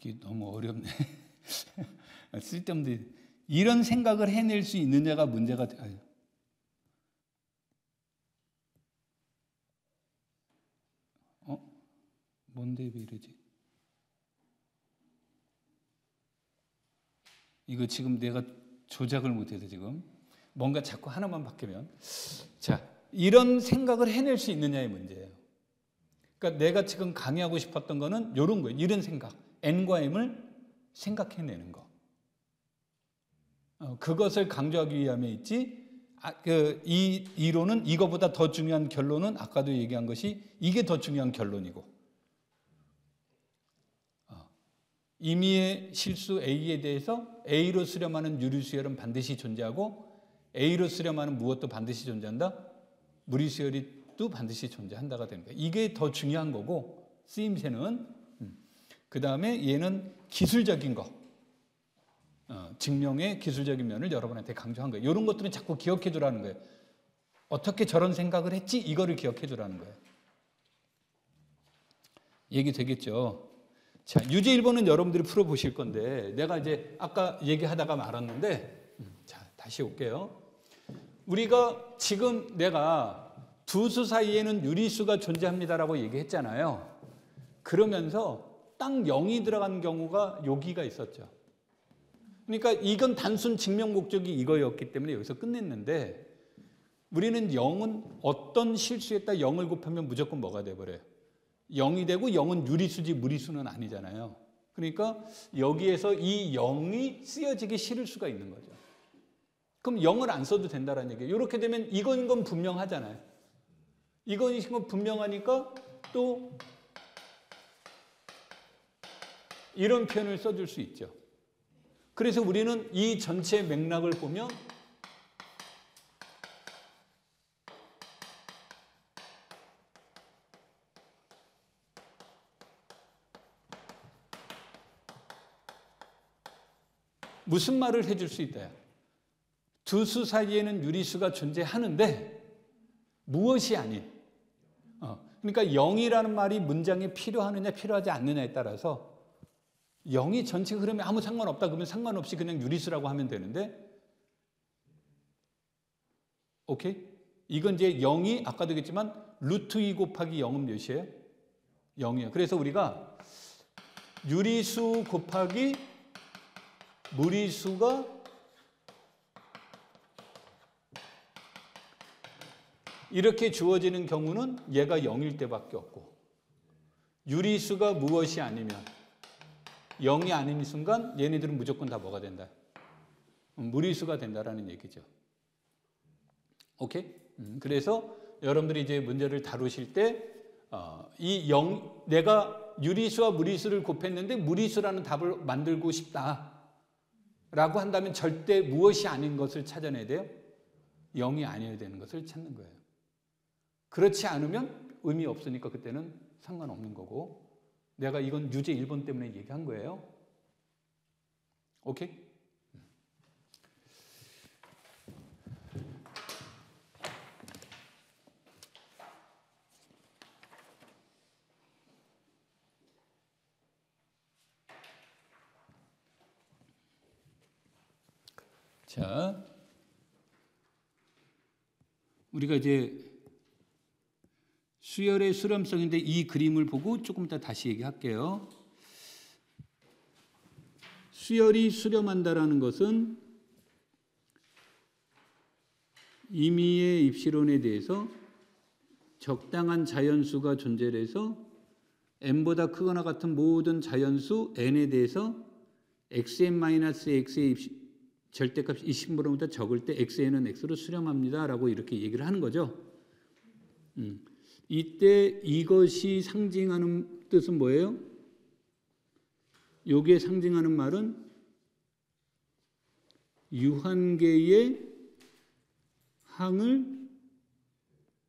이게 너무 어렵네. 쓸데없는 이런 생각을 해낼 수 있느냐가 문제가 돼요. 뭔데 왜 이러지? 이거 지금 내가 조작을 못해서 지금 뭔가 자꾸 하나만 바뀌면 자 이런 생각을 해낼 수 있느냐의 문제예요. 그러니까 내가 지금 강의하고 싶었던 거는 이런 거예요. 이런 생각. N과 M을 생각해내는 거. 그것을 강조하기 위함에 있지. 이 이론은 이거보다 더 중요한 결론은 아까도 얘기한 것이 이게 더 중요한 결론이고. 임의의 실수 A에 대해서 A로 수렴하는 유리수열은 반드시 존재하고 A로 수렴하는 무엇도 반드시 존재한다. 무리수열도 반드시 존재한다가 되는 거예요. 이게 더 중요한 거고 쓰임새는 그 다음에 얘는 기술적인 거. 증명의 기술적인 면을 여러분한테 강조한 거예요. 이런 것들은 자꾸 기억해 두라는 거예요. 어떻게 저런 생각을 했지? 이거를 기억해 두라는 거예요. 얘기 되겠죠? 자, 유제 1번은 여러분들이 풀어보실 건데 내가 이제 아까 얘기하다가 말았는데 자, 다시 올게요. 우리가 지금 내가 두 수 사이에는 유리수가 존재합니다라고 얘기했잖아요. 그러면서 딱 0이 들어간 경우가 여기가 있었죠. 그러니까 이건 단순 증명 목적이 이거였기 때문에 여기서 끝냈는데 우리는 0은 어떤 실수에다 0을 곱하면 무조건 뭐가 돼버려요? 0이 되고 0은 유리수지 무리수는 아니잖아요. 그러니까 여기에서 이 0이 쓰여지기 싫을 수가 있는 거죠. 그럼 0을 안 써도 된다는 얘기예요. 이렇게 되면 이건 건 분명하잖아요. 이건 건 분명하니까 또 이런 표현을 써줄 수 있죠. 그래서 우리는 이 전체 맥락을 보면 무슨 말을 해줄 수 있다요? 두 수 사이에는 유리수가 존재하는데 무엇이 아닌 그러니까 0이라는 말이 문장에 필요하느냐 필요하지 않느냐에 따라서 0이 전체 흐름에 아무 상관없다 그러면 상관없이 그냥 유리수라고 하면 되는데 오케이? 이건 이제 0이 아까도 얘기했지만 루트 2 곱하기 0은 몇이에요? 0이에요. 그래서 우리가 유리수 곱하기 무리수가 이렇게 주어지는 경우는 얘가 0일 때밖에 없고 유리수가 무엇이 아니면 0이 아닌 순간 얘네들은 무조건 다 뭐가 된다? 무리수가 된다라는 얘기죠. 오케이? 그래서 여러분들이 이제 문제를 다루실 때 내가 유리수와 무리수를 곱했는데 무리수라는 답을 만들고 싶다라고 한다면 절대 무엇이 아닌 것을 찾아내야 돼요? 0이 아니어야 되는 것을 찾는 거예요. 그렇지 않으면 의미 없으니까 그때는 상관없는 거고 내가 이건 유제 1번 때문에 얘기한 거예요. 오케이? 자, 우리가 이제 수열의 수렴성인데 이 그림을 보고 조금 이따 다시 얘기할게요. 수열이 수렴한다라는 것은 임의의 입시론에 대해서 적당한 자연수가 존재해서 n보다 크거나 같은 모든 자연수 n에 대해서 xn-x의 절대값 20보다 적을 때 xn은 x로 수렴합니다 라고 이렇게 얘기를 하는 거죠. 이때 이것이 상징하는 뜻은 뭐예요? 여기에 상징하는 말은 유한계의 항을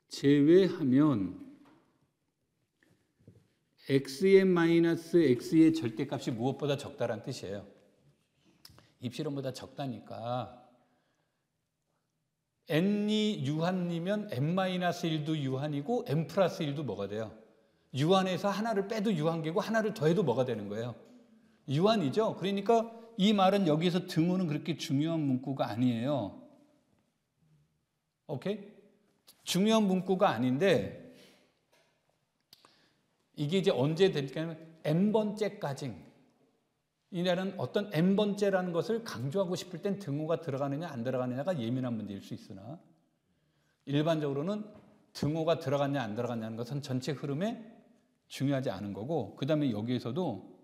제외하면 xn-x의 절대값이 무엇보다 적다란 뜻이에요. 입시론보다 적다니까 n이 유한이면 n-1도 유한이고 n 플러스 1도 뭐가 돼요? 유한에서 하나를 빼도 유한계고 하나를 더해도 뭐가 되는 거예요? 유한이죠. 그러니까 이 말은 여기서 등호는 그렇게 중요한 문구가 아니에요. 오케이? 중요한 문구가 아닌데 이게 이제 언제 될까요? n번째까지 이날은 어떤 n번째라는 것을 강조하고 싶을 땐 등호가 들어가느냐 안 들어가느냐가 예민한 문제일 수 있으나 일반적으로는 등호가 들어갔냐 안 들어갔냐는 것은 전체 흐름에 중요하지 않은 거고, 그 다음에 여기에서도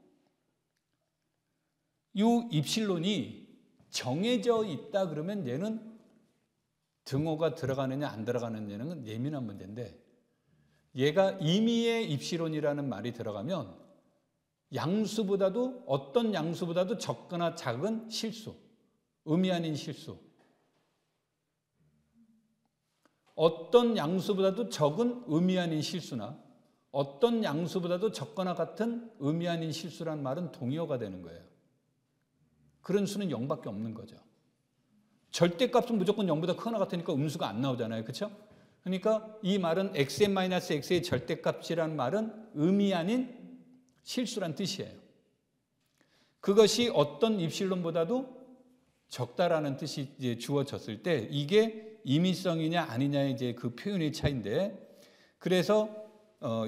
이 입실론이 정해져 있다 그러면 얘는 등호가 들어가느냐 안 들어가느냐는 예민한 문제인데, 얘가 임의의 입실론이라는 말이 들어가면 양수보다도, 어떤 양수보다도 적거나 작은 실수, 의미 아닌 실수, 어떤 양수보다도 적은 의미 아닌 실수나 어떤 양수보다도 적거나 같은 의미 아닌 실수란 말은 동의어가 되는 거예요. 그런 수는 0밖에 없는 거죠. 절대값은 무조건 0보다 크거나 같으니까 음수가 안 나오잖아요. 그렇죠? 그러니까 이 말은 xn-x의 절대값이라는 말은 의미 아닌 실수란 뜻이에요. 그것이 어떤 입실론보다도 적다라는 뜻이 이제 주어졌을 때 이게 임의성이냐 아니냐의 이제 그 표현의 차이인데, 그래서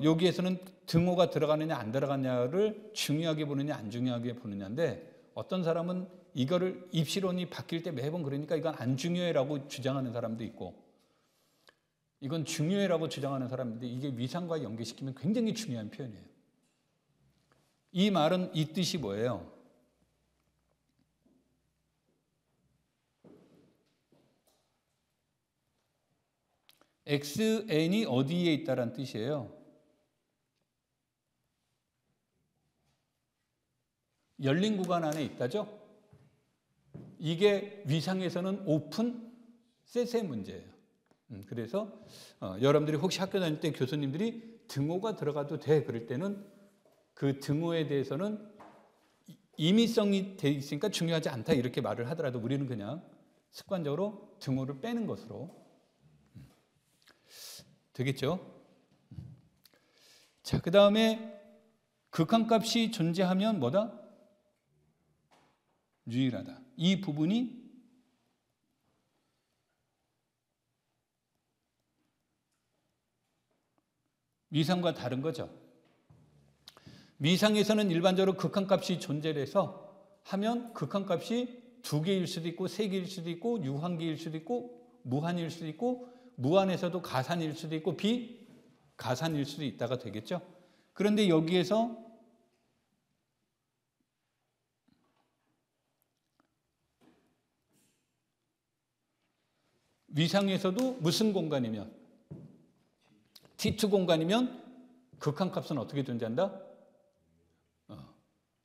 여기에서는 등호가 들어가느냐 안 들어가느냐를 중요하게 보느냐 안 중요하게 보느냐인데, 어떤 사람은 이거를 입실론이 바뀔 때 매번 그러니까 이건 안 중요해라고 주장하는 사람도 있고, 이건 중요해라고 주장하는 사람인데, 이게 위상과 연계시키면 굉장히 중요한 표현이에요. 이 말은 이 뜻이 뭐예요? xn이 어디에 있다는 뜻이에요? 열린 구간 안에 있다죠? 이게 위상에서는 오픈 셋의 문제예요. 그래서 여러분들이 혹시 학교 다닐 때 교수님들이 등호가 들어가도 돼 그럴 때는 그 등호에 대해서는 임의성이 돼 있으니까 중요하지 않다 이렇게 말을 하더라도 우리는 그냥 습관적으로 등호를 빼는 것으로 되겠죠? 자, 그 다음에 극한값이 존재하면 뭐다? 유일하다. 이 부분이 위상과 다른 거죠. 위상에서는 일반적으로 극한값이 존재를 해서 하면 극한값이 2개일 수도 있고 3개일 수도 있고 유한계일 수도 있고 무한일 수도 있고 무한에서도 가산일 수도 있고 비가산일 수도 있다가 되겠죠. 그런데 여기에서 위상에서도 무슨 공간이면 T2 공간이면 극한값은 어떻게 존재한다?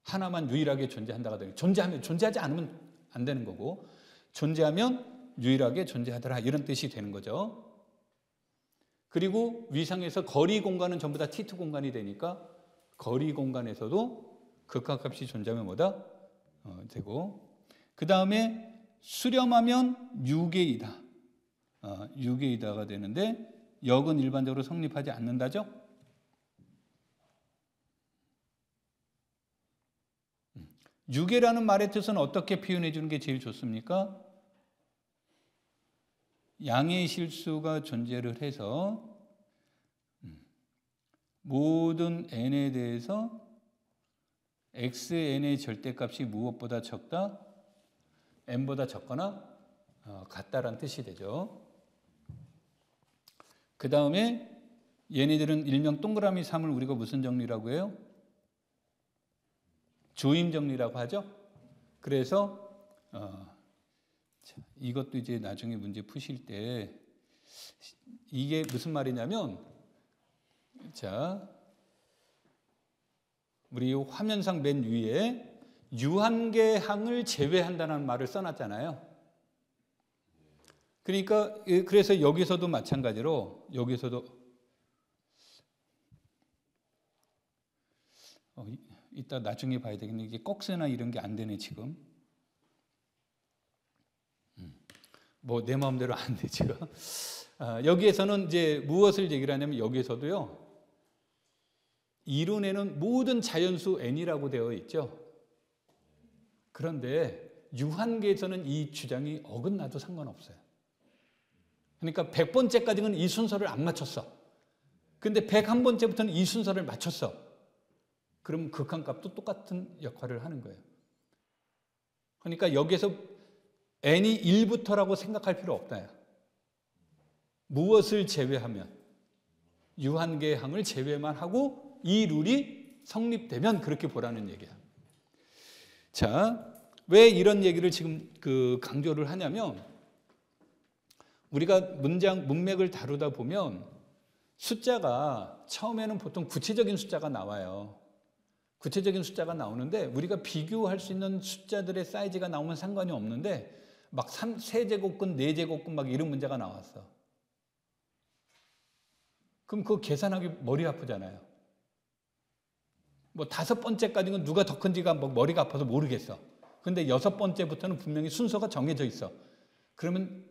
하나만 유일하게 존재한다가 되고, 존재하지 않으면 안 되는 거고, 존재하면 유일하게 존재하더라 이런 뜻이 되는 거죠. 그리고 위상에서 거리 공간은 전부 다 T2 공간이 되니까 거리 공간에서도 극한값이 존재하면 뭐다? 되고, 그 다음에 수렴하면 유계이다. 유계이다가 되는데 역은 일반적으로 성립하지 않는다죠? 유계라는 말의 뜻은 어떻게 표현해 주는 게 제일 좋습니까? 양의 실수가 존재를 해서 모든 n에 대해서 xn의 절대값이 무엇보다 적다? n보다 적거나 같다라는 뜻이 되죠. 그 다음에 얘네들은 일명 동그라미 3을 우리가 무슨 정리라고 해요? 조임 정리라고 하죠. 그래서 이것도 이제 나중에 문제 푸실 때 이게 무슨 말이냐면, 자, 우리 화면상 맨 위에 유한계항을 제외한다는 말을 써놨잖아요. 그러니까 그래서 여기서도 마찬가지로 여기서도 이따 나중에 봐야 되겠네. 이게 꺽쇠나 이런 게 안 되네 지금. 뭐 내 마음대로 안 돼 지금. 여기에서는 이제 무엇을 얘기를 하냐면, 여기에서도요 이론에는 모든 자연수 n이라고 되어 있죠. 그런데 유한계에서는 이 주장이 어긋나도 상관없어요. 그러니까 100번째까지는 이 순서를 안 맞췄어. 근데 101번째부터는 이 순서를 맞췄어. 그럼 극한값도 똑같은 역할을 하는 거예요. 그러니까 여기에서 n이 1부터라고 생각할 필요 없다. 무엇을 제외하면, 유한계항을 제외만 하고 이 룰이 성립되면 그렇게 보라는 얘기야. 자, 왜 이런 얘기를 지금 강조를 하냐면 우리가 문맥을 다루다 보면 숫자가 처음에는 보통 구체적인 숫자가 나와요. 구체적인 숫자가 나오는데 우리가 비교할 수 있는 숫자들의 사이즈가 나오면 상관이 없는데 막 3제곱근, 4제곱근 막 이런 문제가 나왔어. 그럼 그거 계산하기 머리 아프잖아요. 뭐 5번째까지는 누가 더 큰지가 뭐 머리가 아파서 모르겠어. 근데 6번째부터는 분명히 순서가 정해져 있어. 그러면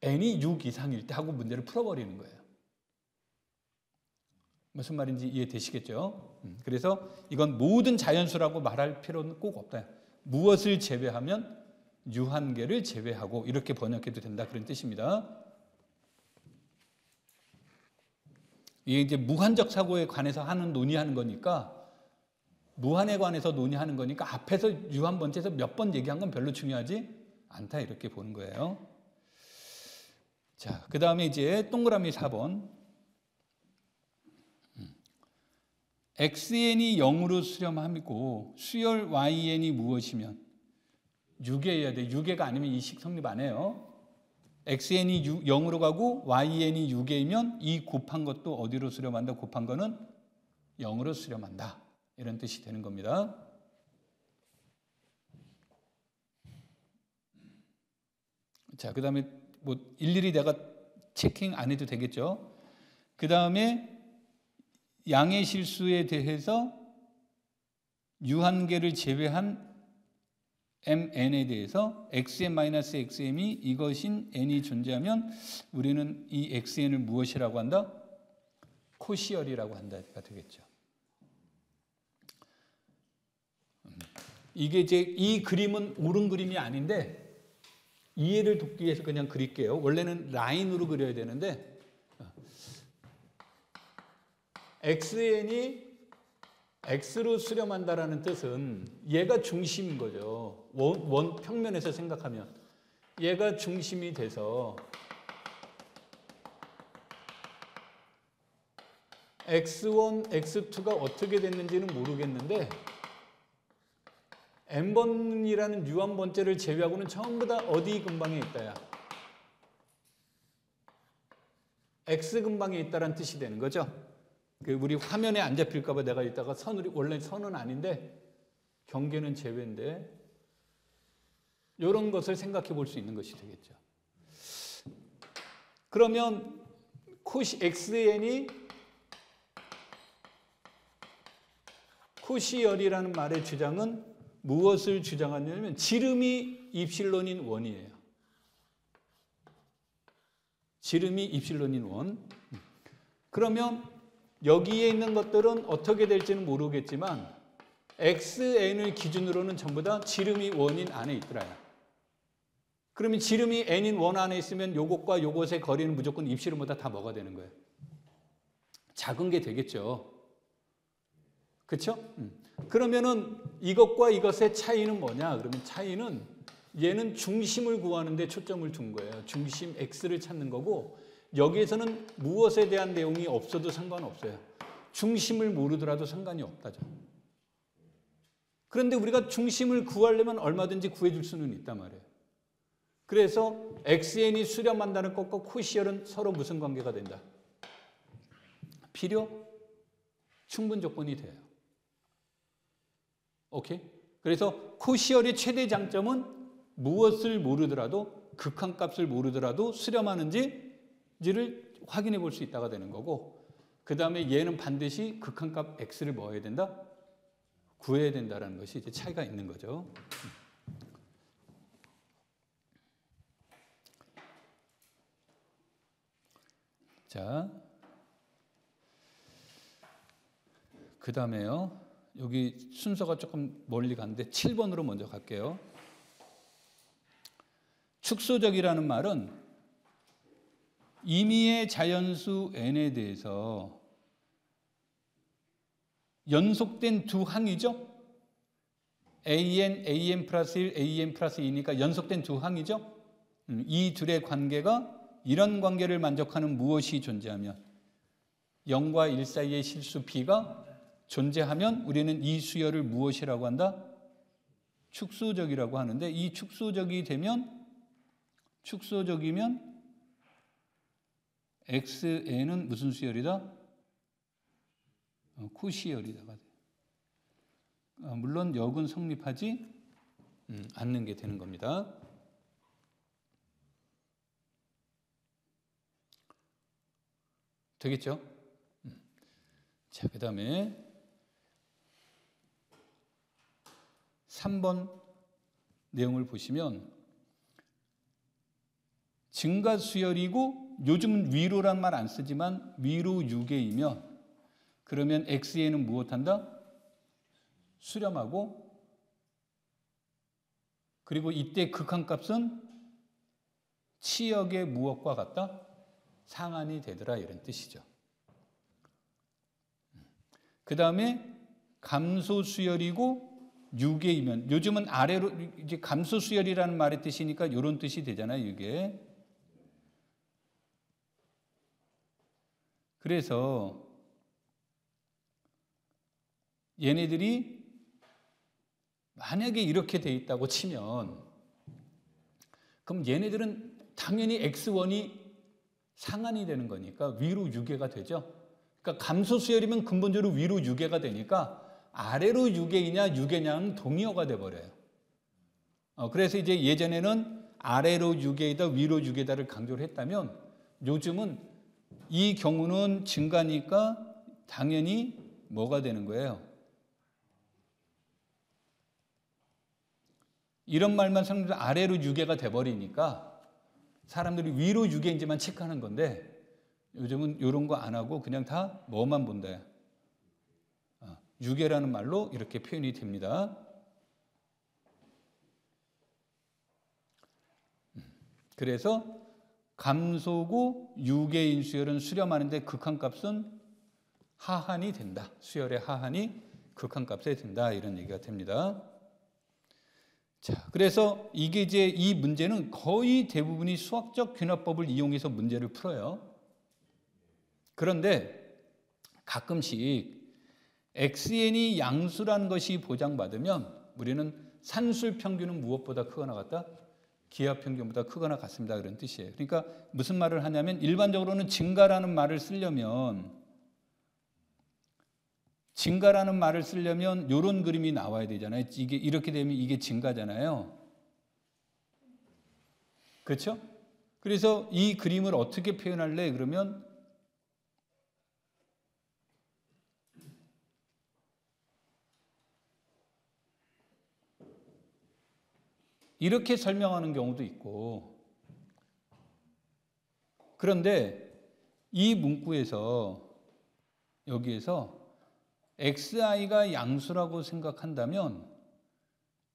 n이 6 이상일 때 하고 문제를 풀어버리는 거예요. 무슨 말인지 이해되시겠죠? 그래서 이건 모든 자연수라고 말할 필요는 꼭 없다. 무엇을 제외하면 유한계를 제외하고 이렇게 번역해도 된다 그런 뜻입니다. 이게 이제 무한적 사고에 관해서 논의하는 거니까 무한에 관해서 논의하는 거니까 앞에서 유한 번째에서 몇 번 얘기한 건 별로 중요하지 않다 이렇게 보는 거예요. 자, 그 다음에 이제 동그라미 4번. xn이 0으로 수렴함이고 수열 yn이 무엇이면 6개여야 돼. 6개가 아니면 이 식 성립 안 해요. xn이 0으로 가고 yn이 6개이면 이 곱한 것도 어디로 수렴한다? 곱한 거는 0으로 수렴한다. 이런 뜻이 되는 겁니다. 자, 그 다음에 뭐 일일이 내가 체킹 안 해도 되겠죠. 그 다음에 양의 실수에 대해서 유한계를 제외한 mn에 대해서 xn-xm이 이것인 n이 존재하면 우리는 이 xn을 무엇이라고 한다? 코시열이라고 한다가 되겠죠. 이게 이제 이 그림은 옳은 그림이 아닌데 이해를 돕기 위해서 그냥 그릴게요. 원래는 라인으로 그려야 되는데 xn이 x로 수렴한다라는 뜻은 얘가 중심인 거죠. 원 평면에서 생각하면 얘가 중심이 돼서 x1, x2가 어떻게 됐는지는 모르겠는데 n번이라는 유한 번째를 제외하고는 전부 다 어디 근방에 있다야? x 근방에 있다라는 뜻이 되는 거죠. 우리 화면에 안 잡힐까 봐 내가 이따가 원래 선은 아닌데 경계는 제외인데 이런 것을 생각해 볼 수 있는 것이 되겠죠. 그러면 xn이 코시열이라는 말의 주장은 무엇을 주장하냐면 지름이 입실론인 원이에요. 지름이 입실론인 원. 그러면 여기에 있는 것들은 어떻게 될지는 모르겠지만 xn을 기준으로는 전부 다 지름이 원인 안에 있더라요. 그러면 지름이 n인 원 안에 있으면 요것과 요것의 거리는 무조건 입실론보다 다 뭐가 되는 거예요? 작은 게 되겠죠. 그렇죠? 그러면은 이것과 이것의 차이는 뭐냐? 그러면 차이는 얘는 중심을 구하는 데 초점을 둔 거예요. 중심 x를 찾는 거고 여기에서는 무엇에 대한 내용이 없어도 상관없어요. 중심을 모르더라도 상관이 없다죠. 그런데 우리가 중심을 구하려면 얼마든지 구해줄 수는 있단 말이에요. 그래서 xn이 수렴한다는 것과 코시열은 서로 무슨 관계가 된다? 필요? 충분 조건이 돼요. 오케이? 그래서 코시열의 최대 장점은 무엇을 모르더라도 극한값을 모르더라도 수렴하는지를 확인해 볼 수 있다가 되는 거고 그 다음에 얘는 반드시 극한값 x를 뭐 해야 된다? 구해야 된다는 것이 이제 차이가 있는 거죠. 자, 그 다음에요. 여기 순서가 조금 멀리 갔는데 7번으로 먼저 갈게요. 축소적이라는 말은 임의의 자연수 n에 대해서 연속된 두 항이죠. an 플러스 1, an 플러스 2니까 연속된 두 항이죠. 이 둘의 관계가 이런 관계를 만족하는 무엇이 존재하면 0과 1 사이의 실수 b가 존재하면 우리는 이 수열을 무엇이라고 한다? 축소적이라고 하는데, 이 축소적이면 XA는 무슨 수열이다? 코시열이다. 물론 역은 성립하지 않는 게 되는 겁니다. 되겠죠? 자, 그 다음에 3번 내용을 보시면 증가수열이고, 요즘은 위로란 말 안 쓰지만 위로 유계이면 그러면 XA는 무엇한다? 수렴하고, 그리고 이때 극한값은 치역의 무엇과 같다? 상한이 되더라, 이런 뜻이죠. 그 다음에 감소수열이고 유계이면, 요즘은 아래로 이제 감소수열이라는 말의 뜻이니까 이런 뜻이 되잖아요, 이게. 그래서 얘네들이 만약에 이렇게 돼 있다고 치면, 그럼 얘네들은 당연히 X1이 상한이 되는 거니까 위로 유계가 되죠. 그러니까 감소수열이면 근본적으로 위로 유계가 되니까 아래로 유계이냐 유계냐는 동의어가 돼버려요. 그래서 이제 예전에는 아래로 유계이다 위로 유계다를 강조를 했다면, 요즘은 이 경우는 증가니까 당연히 뭐가 되는 거예요? 이런 말만 사람들이 아래로 유계가 돼버리니까 사람들이 위로 유계인지만 체크하는 건데, 요즘은 이런 거 안 하고 그냥 다 뭐만 본다. 유계라는 말로 이렇게 표현이 됩니다. 그래서 감소고 유계인 수열은 수렴하는데 극한값은 하한이 된다. 수열의 하한이 극한값에 된다. 이런 얘기가 됩니다. 자, 그래서 이게 이제 이 문제는 거의 대부분이 수학적 균합법을 이용해서 문제를 풀어요. 그런데 가끔씩 XN이 양수라는 것이 보장받으면 우리는 산술 평균은 무엇보다 크거나 같다? 기하 평균보다 크거나 같습니다. 그런 뜻이에요. 그러니까 무슨 말을 하냐면, 일반적으로는 증가라는 말을 쓰려면 이런 그림이 나와야 되잖아요. 이게 이렇게 되면 이게 증가잖아요. 그렇죠? 그래서 이 그림을 어떻게 표현할래? 그러면 이렇게 설명하는 경우도 있고, 그런데 이 문구에서 여기에서 XI가 양수라고 생각한다면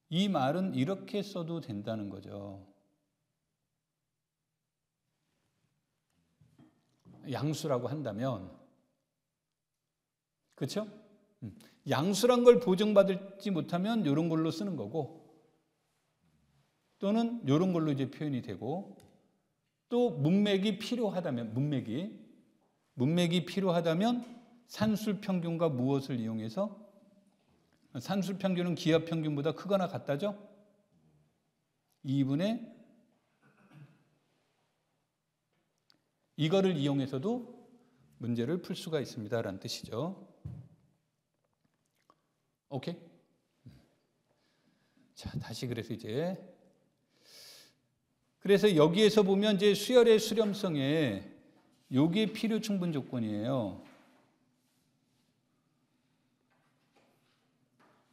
이 말은 이렇게 써도 된다는 거죠. 양수라고 한다면, 그렇죠? 양수란 걸 보증받지 못하면 이런 걸로 쓰는 거고, 또는 이런 걸로 이제 표현이 되고, 또 문맥이 필요하다면 산술 평균과 무엇을 이용해서, 산술 평균은 기하 평균보다 크거나 같다죠? 2분의 이거를 이용해서도 문제를 풀 수가 있습니다라는 뜻이죠. 오케이? 자, 다시 그래서 여기에서 보면 이제 수열의 수렴성에 요게 필요 충분 조건이에요.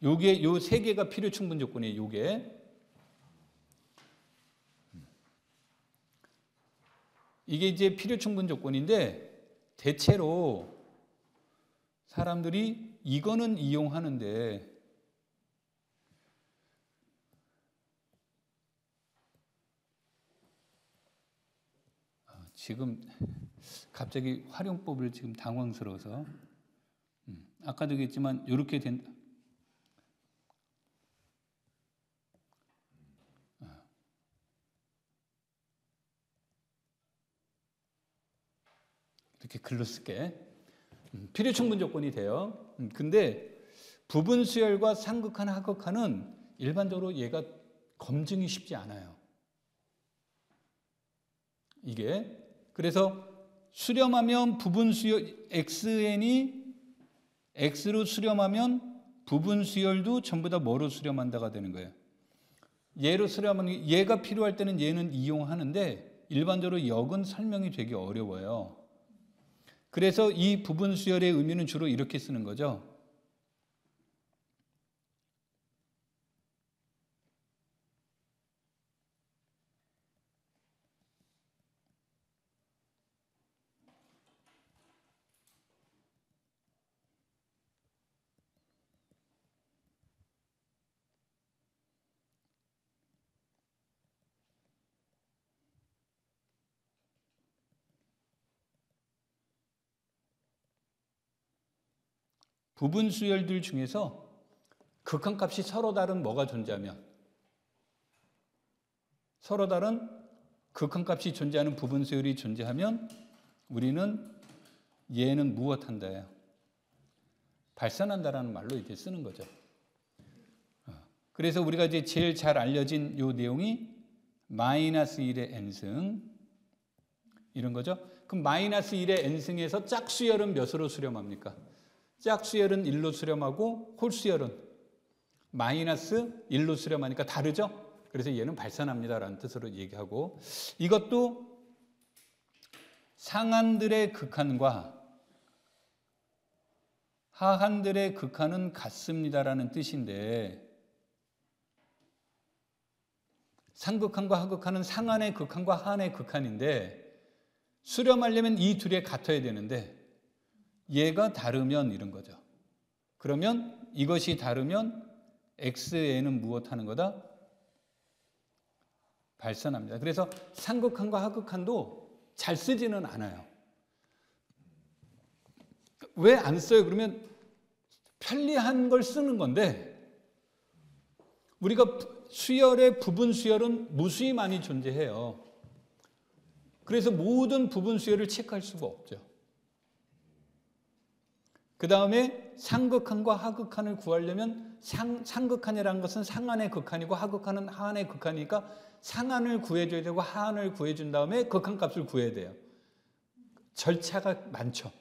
요게 요 세 개가 필요 충분 조건이에요. 요게. 이게 이제 필요 충분 조건인데, 대체로 사람들이 이거는 이용하는데 지금 갑자기 활용법을 지금 당황스러워서 아까도 얘기했지만 이렇게 된다. 이렇게 글로 쓸게. 필요 충분 조건이 돼요. 근데 부분 수열과 상극한, 하극한은 일반적으로 얘가 검증이 쉽지 않아요. 이게 그래서 수렴하면 부분 수열 xn이 x로 수렴하면 부분 수열도 전부 다 뭐로 수렴한다가 되는 거예요. 얘로 수렴하는 얘가 필요할 때는 얘는 이용하는데 일반적으로 역은 설명이 되게 어려워요. 그래서 이 부분 수열의 의미는 주로 이렇게 쓰는 거죠. 부분 수열들 중에서 극한값이 서로 다른 뭐가 존재하면 서로 다른 극한값이 존재하는 부분 수열이 존재하면 우리는 얘는 무엇한다예요? 발산한다라는 말로 이렇게 쓰는 거죠. 그래서 우리가 이제 제일 잘 알려진 요 내용이 마이너스 1의 n승 이런 거죠. 그럼 마이너스 1의 n승에서 짝수열은 몇으로 수렴합니까? 짝수열은 1로 수렴하고 홀수열은 마이너스 1로 수렴하니까 다르죠? 그래서 얘는 발산합니다라는 뜻으로 얘기하고 이것도 상한들의 극한과 하한들의 극한은 같습니다라는 뜻인데 상극한과 하극한은 상한의 극한과 하한의 극한인데 수렴하려면 이 둘이 같아야 되는데 얘가 다르면 이런 거죠. 그러면 이것이 다르면 xn은 무엇하는 거다? 발산합니다. 그래서 상극한과 하극한도 잘 쓰지는 않아요. 왜 안 써요? 그러면 편리한 걸 쓰는 건데 우리가 수열의 부분 수열은 무수히 많이 존재해요. 그래서 모든 부분 수열을 체크할 수가 없죠. 그 다음에 상극한과 하극한을 구하려면 상극한이라는 것은 상한의 극한이고 하극한은 하한의 극한이니까 상한을 구해줘야 되고 하한을 구해준 다음에 극한값을 구해야 돼요. 절차가 많죠.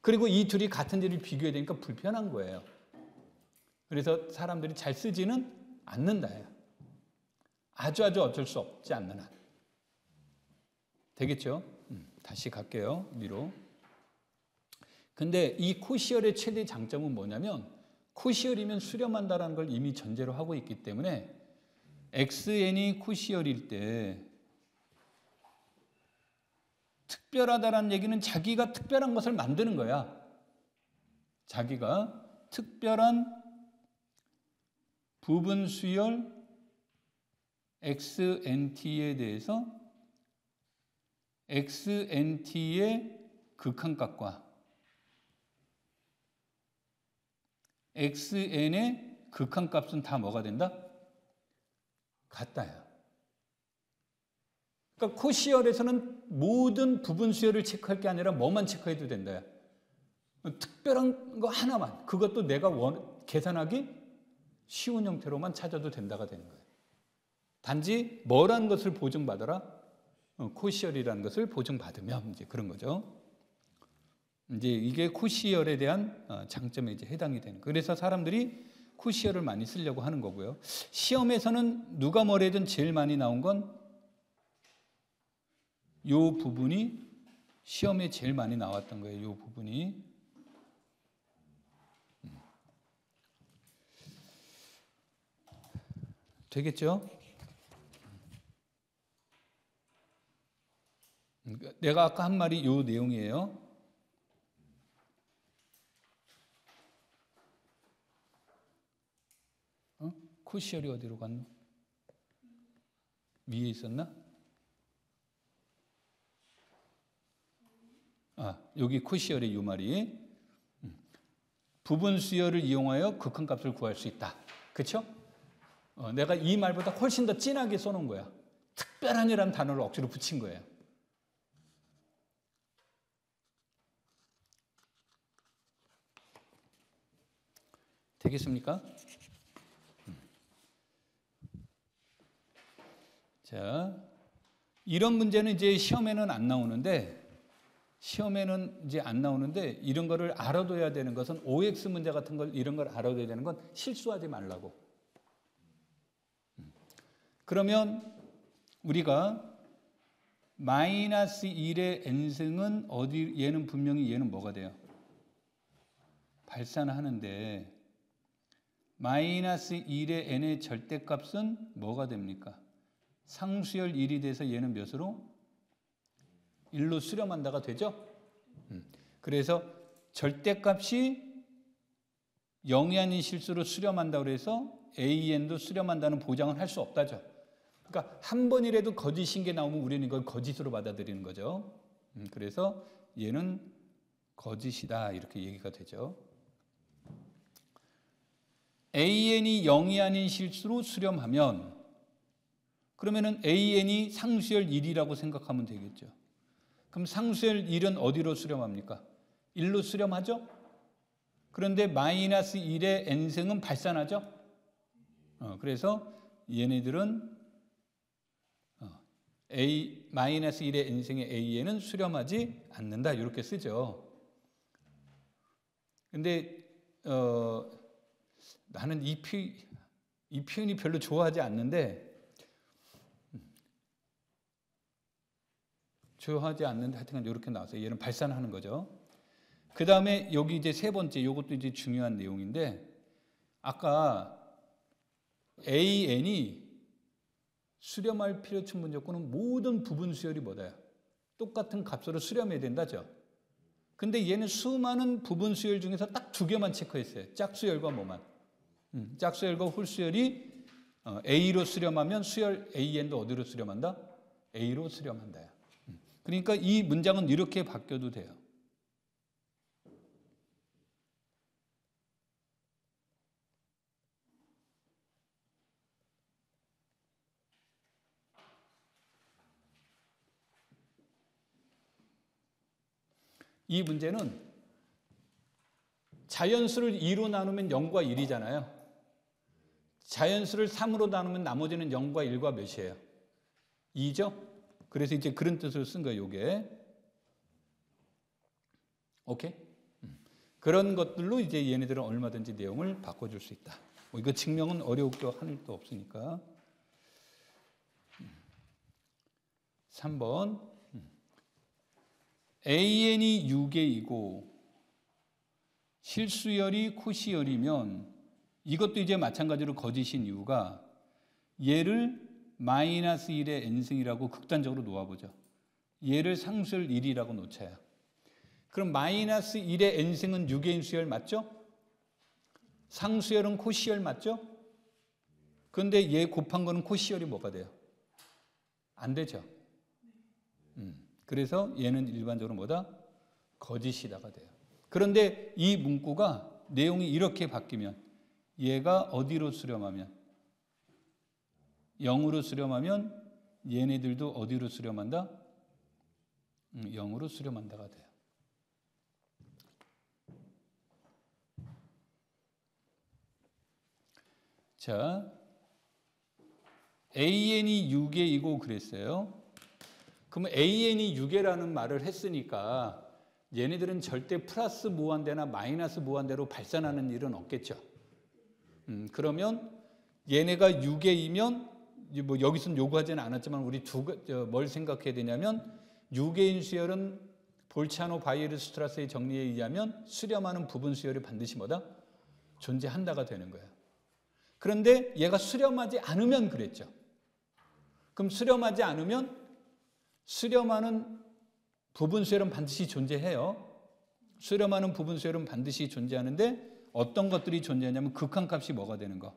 그리고 이 둘이 같은 데를 비교해야 되니까 불편한 거예요. 그래서 사람들이 잘 쓰지는 않는다예요. 아주 어쩔 수 없지 않는 한. 되겠죠? 다시 갈게요. 위로. 근데 이 코시열의 최대 장점은 뭐냐면 코시열이면 수렴한다라는 걸 이미 전제로 하고 있기 때문에 xn이 코시열일 때 특별하다라는 얘기는 자기가 특별한 것을 만드는 거야. 자기가 특별한 부분 수열 xnt에 대해서 xnt의 극한값과 xn의 극한값은 다 뭐가 된다? 같다요. 그러니까 코시열에서는 모든 부분 수열을 체크할 게 아니라 뭐만 체크해도 된다. 특별한 거 하나만, 그것도 내가 계산하기 쉬운 형태로만 찾아도 된다가 되는 거예요. 단지 뭐라는 것을 보증받아라? 코시열이라는 것을 보증받으면 이제 그런 거죠. 이제 이게 코시열에 대한 장점에 이제 해당이 되는 거예요. 그래서 사람들이 코시열을 많이 쓰려고 하는 거고요. 시험에서는 누가 뭐래든 제일 많이 나온 건 이 부분이 시험에 제일 많이 나왔던 거예요. 이 부분이. 되겠죠? 내가 아까 한 말이 이 내용이에요. 코시열이 어디로 갔나? 위에 있었나? 여기 코시열의 이 말이 부분 수열을 이용하여 극한값을 구할 수 있다. 그렇죠? 내가 이 말보다 훨씬 더 진하게 써놓은 거야. 특별한이라는 단어를 억지로 붙인 거예요. 되겠습니까? 자, 이런 문제는 이제 시험에는 안 나오는데 이런 거를 알아둬야 되는 것은 OX 문제 같은 걸 이런 걸 알아둬야 되는 건 실수하지 말라고. 그러면 우리가 마이너스 1의 n승은 어디, 얘는 분명히 얘는 뭐가 돼요? 발산하는데 마이너스 1의 n의 절대값은 뭐가 됩니까? 상수열 1이 돼서 얘는 몇으로? 1로 수렴한다가 되죠? 그래서 절대값이 0이 아닌 실수로 수렴한다고 해서 AN도 수렴한다는 보장은 할 수 없다죠. 그러니까 한 번이라도 거짓인 게 나오면 우리는 이걸 거짓으로 받아들이는 거죠. 그래서 얘는 거짓이다 이렇게 얘기가 되죠. AN이 0이 아닌 실수로 수렴하면 그러면은 AN이 상수열 1이라고 생각하면 되겠죠. 그럼 상수열 1은 어디로 수렴합니까? 1로 수렴하죠? 그런데 마이너스 1의 n승은 발산하죠? 그래서 얘네들은 마이너스 1의 n승의 AN은 수렴하지 않는다 이렇게 쓰죠. 근데 나는 이 표현이 별로 좋아하지 않는데 하여튼 이렇게 나왔어요. 얘는 발산하는 거죠. 그 다음에 여기 이제 세 번째, 이것도 이제 중요한 내용인데, 아까 AN이 수렴할 필요 충분 조건은 모든 부분 수열이 뭐다요? 똑같은 값으로 수렴해야 된다죠. 근데 얘는 수많은 부분 수열 중에서 딱 두 개만 체크했어요. 짝수열과 뭐만. 짝수열과 홀수열이 A로 수렴하면 수열 AN도 어디로 수렴한다? A로 수렴한다. 그러니까 이 문장은 이렇게 바뀌어도 돼요. 이 문제는 자연수를 2로 나누면 0과 1이잖아요. 자연수를 3으로 나누면 나머지는 0과 1과 몇이에요? 2죠? 그래서 이제 그런 뜻으로 쓴 거예요, 이게. 오케이? 그런 것들로 이제 얘네들은 얼마든지 내용을 바꿔줄 수 있다. 이거 증명은 어려울 게 하나도 없으니까. 3번. AN이 6개이고 실수열이 코시열이면 이것도 이제 마찬가지로 거짓인 이유가 얘를 마이너스 1의 n승이라고 극단적으로 놓아보죠. 얘를 상수열 1이라고 놓쳐요. 그럼 마이너스 1의 n승은 6의 수열 맞죠? 상수열은 코시열 맞죠? 그런데 얘 곱한 거는 코시열이 뭐가 돼요? 안 되죠. 그래서 얘는 일반적으로 뭐다? 거짓이다가 돼요. 그런데 이 문구가 내용이 이렇게 바뀌면 얘가 어디로 수렴하면 0으로 수렴하면 얘네들도 어디로 수렴한다? 0으로 수렴한다가 돼요. 자, AN이 6개이고 그랬어요. 그러면 AN이 6개라는 말을 했으니까 얘네들은 절대 플러스 무한대나 마이너스 무한대로 발산하는 일은 없겠죠. 그러면 얘네가 6개이면 뭐 여기서는 요구하지는 않았지만 우리 뭘 생각해야 되냐면 6개인 수열은 볼차노 바이에르 스트라스의 정리에 의하면 수렴하는 부분 수열이 반드시 뭐다? 존재한다가 되는 거예요. 그런데 얘가 수렴하지 않으면 그랬죠. 그럼 수렴하지 않으면 수렴하는 부분 수열은 반드시 존재해요. 수렴하는 부분 수열은 반드시 존재하는데 어떤 것들이 존재하냐면 극한값이 뭐가 되는 거?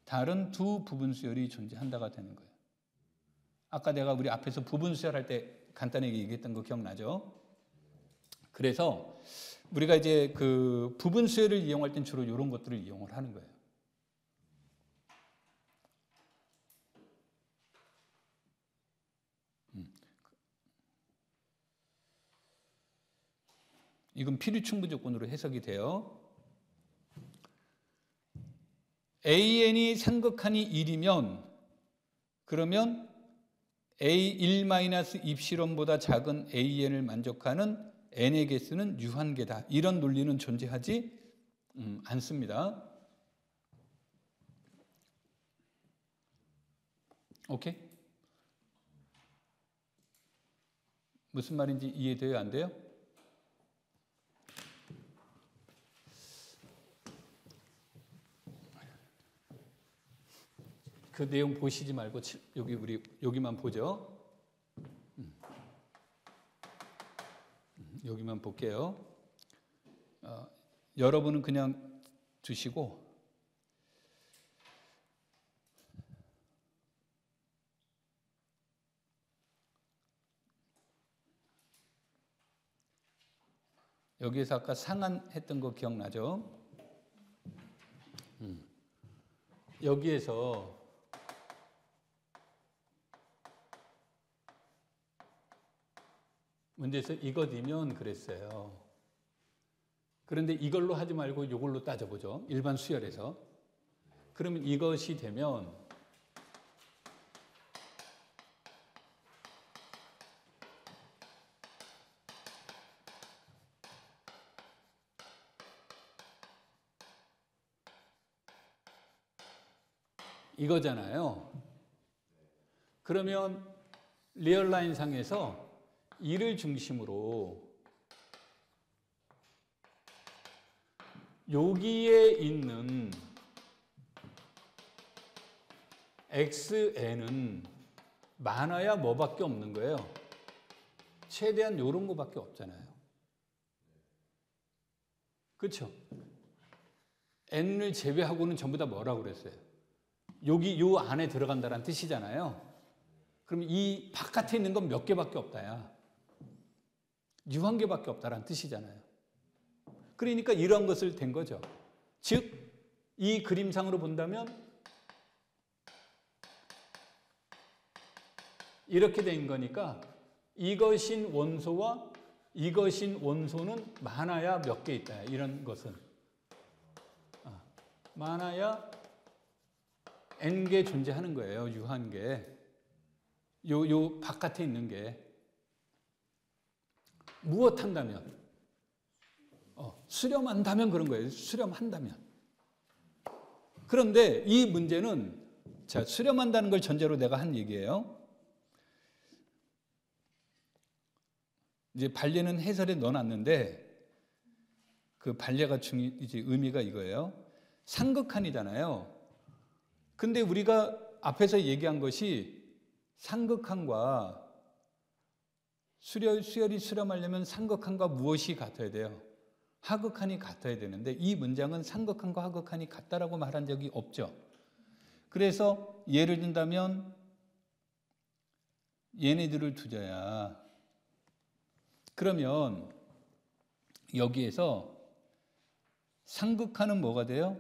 다른 두 부분 수열이 존재한다가 되는 거예요. 아까 내가 우리 앞에서 부분 수열할 때 간단하게 얘기했던 거 기억나죠? 그래서 우리가 이제 그 부분 수열을 이용할 땐 주로 이런 것들을 이용을 하는 거예요. 이건 필요 충분 조건으로 해석이 돼요. AN이 삼극한이 1이면 그러면 A1-입실론보다 작은 AN을 만족하는 N의 개수는 유한계다. 이런 논리는 존재하지 않습니다. 오케이? 무슨 말인지 이해돼요? 안 돼요? 그 내용 보시지 말고 여기만 보죠. 여기만 볼게요. 여러분은 그냥 두시고 여기에서 아까 상한했던 거 기억나죠? 여기에서 문제에서 이것이면 그랬어요. 그런데 이걸로 하지 말고 이걸로 따져보죠. 일반 수열에서. 그러면 이것이 되면 이거잖아요. 그러면 리얼라인 상에서 이를 중심으로 여기에 있는 xn은 많아야 뭐밖에 없는 거예요? 최대한 이런 거밖에 없잖아요. 그렇죠? n을 제외하고는 전부 다 뭐라고 그랬어요? 여기 요 안에 들어간다는 뜻이잖아요. 그럼 이 바깥에 있는 건 몇 개밖에 없다야. 유한개밖에 없다라는 뜻이잖아요. 그러니까 이런 것을 된 거죠. 즉, 이 그림상으로 본다면 이렇게 된 거니까 이것인 원소와 이것인 원소는 많아야 몇 개 있다. 이런 것은 많아야 n개 존재하는 거예요. 유한개. 요 바깥에 있는 게 무엇한다면 수렴한다면 그런 거예요. 수렴한다면. 그런데 이 문제는 자, 수렴한다는 걸 전제로 내가 한 얘기예요. 이제 반례는 해설에 넣어놨는데 그 반례가 이제 의미가 이거예요. 상극한이잖아요. 근데 우리가 앞에서 얘기한 것이 상극한과 수열이 수렴하려면 상극한과 무엇이 같아야 돼요? 하극한이 같아야 되는데 이 문장은 상극한과 하극한이 같다라고 말한 적이 없죠. 그래서 예를 든다면 얘네들을 두자야. 그러면 여기에서 상극한은 뭐가 돼요?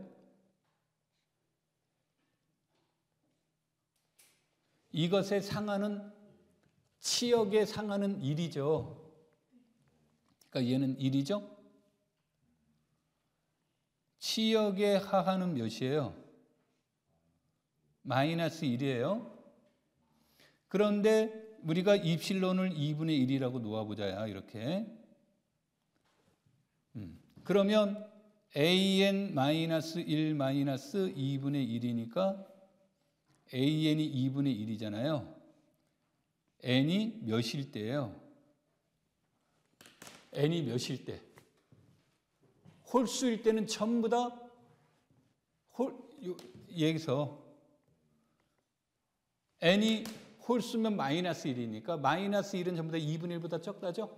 이것의 상하는 치역의 상하는 1이죠. 그러니까 얘는 1이죠. 치역의 하하는 몇이에요? 마이너스 1이에요. 그런데 우리가 입실론을 2분의 1이라고 놓아보자야. 이렇게. 그러면 an-1 마이너스 2분의 1이니까 an이 2분의 1이잖아요. n이 몇일 때예요? n이 몇일 때? 홀수일 때는 전부 다 여기서 n이 홀수면 마이너스 1이니까 마이너스 1은 전부 다 2분의 1보다 적다죠?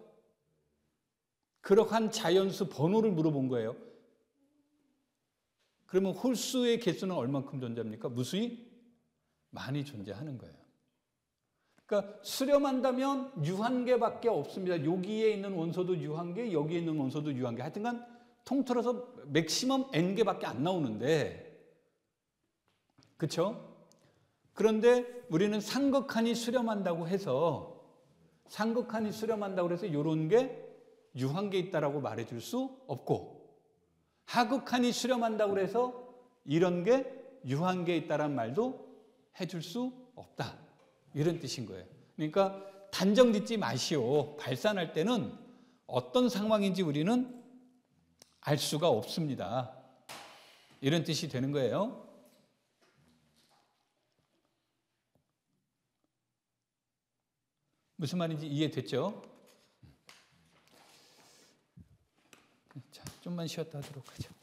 그러한 자연수 번호를 물어본 거예요. 그러면 홀수의 개수는 얼만큼 존재합니까? 무수히 많이 존재하는 거예요. 그러니까 수렴한다면 유한개밖에 없습니다. 여기에 있는 원소도 유한개, 여기에 있는 원소도 유한개. 하여튼간 통틀어서 맥시멈 n개밖에 안 나오는데, 그렇죠? 그런데 우리는 상극한이 수렴한다고 해서 이런 게 유한개 있다라고 말해줄 수 없고, 하극한이 수렴한다고 해서 이런 게 유한계에 있다란 말도 해줄 수 없다. 이런 뜻인 거예요. 그러니까 단정 짓지 마시오. 발산할 때는 어떤 상황인지 우리는 알 수가 없습니다. 이런 뜻이 되는 거예요. 무슨 말인지 이해됐죠? 자, 좀만 쉬었다 하도록 하죠.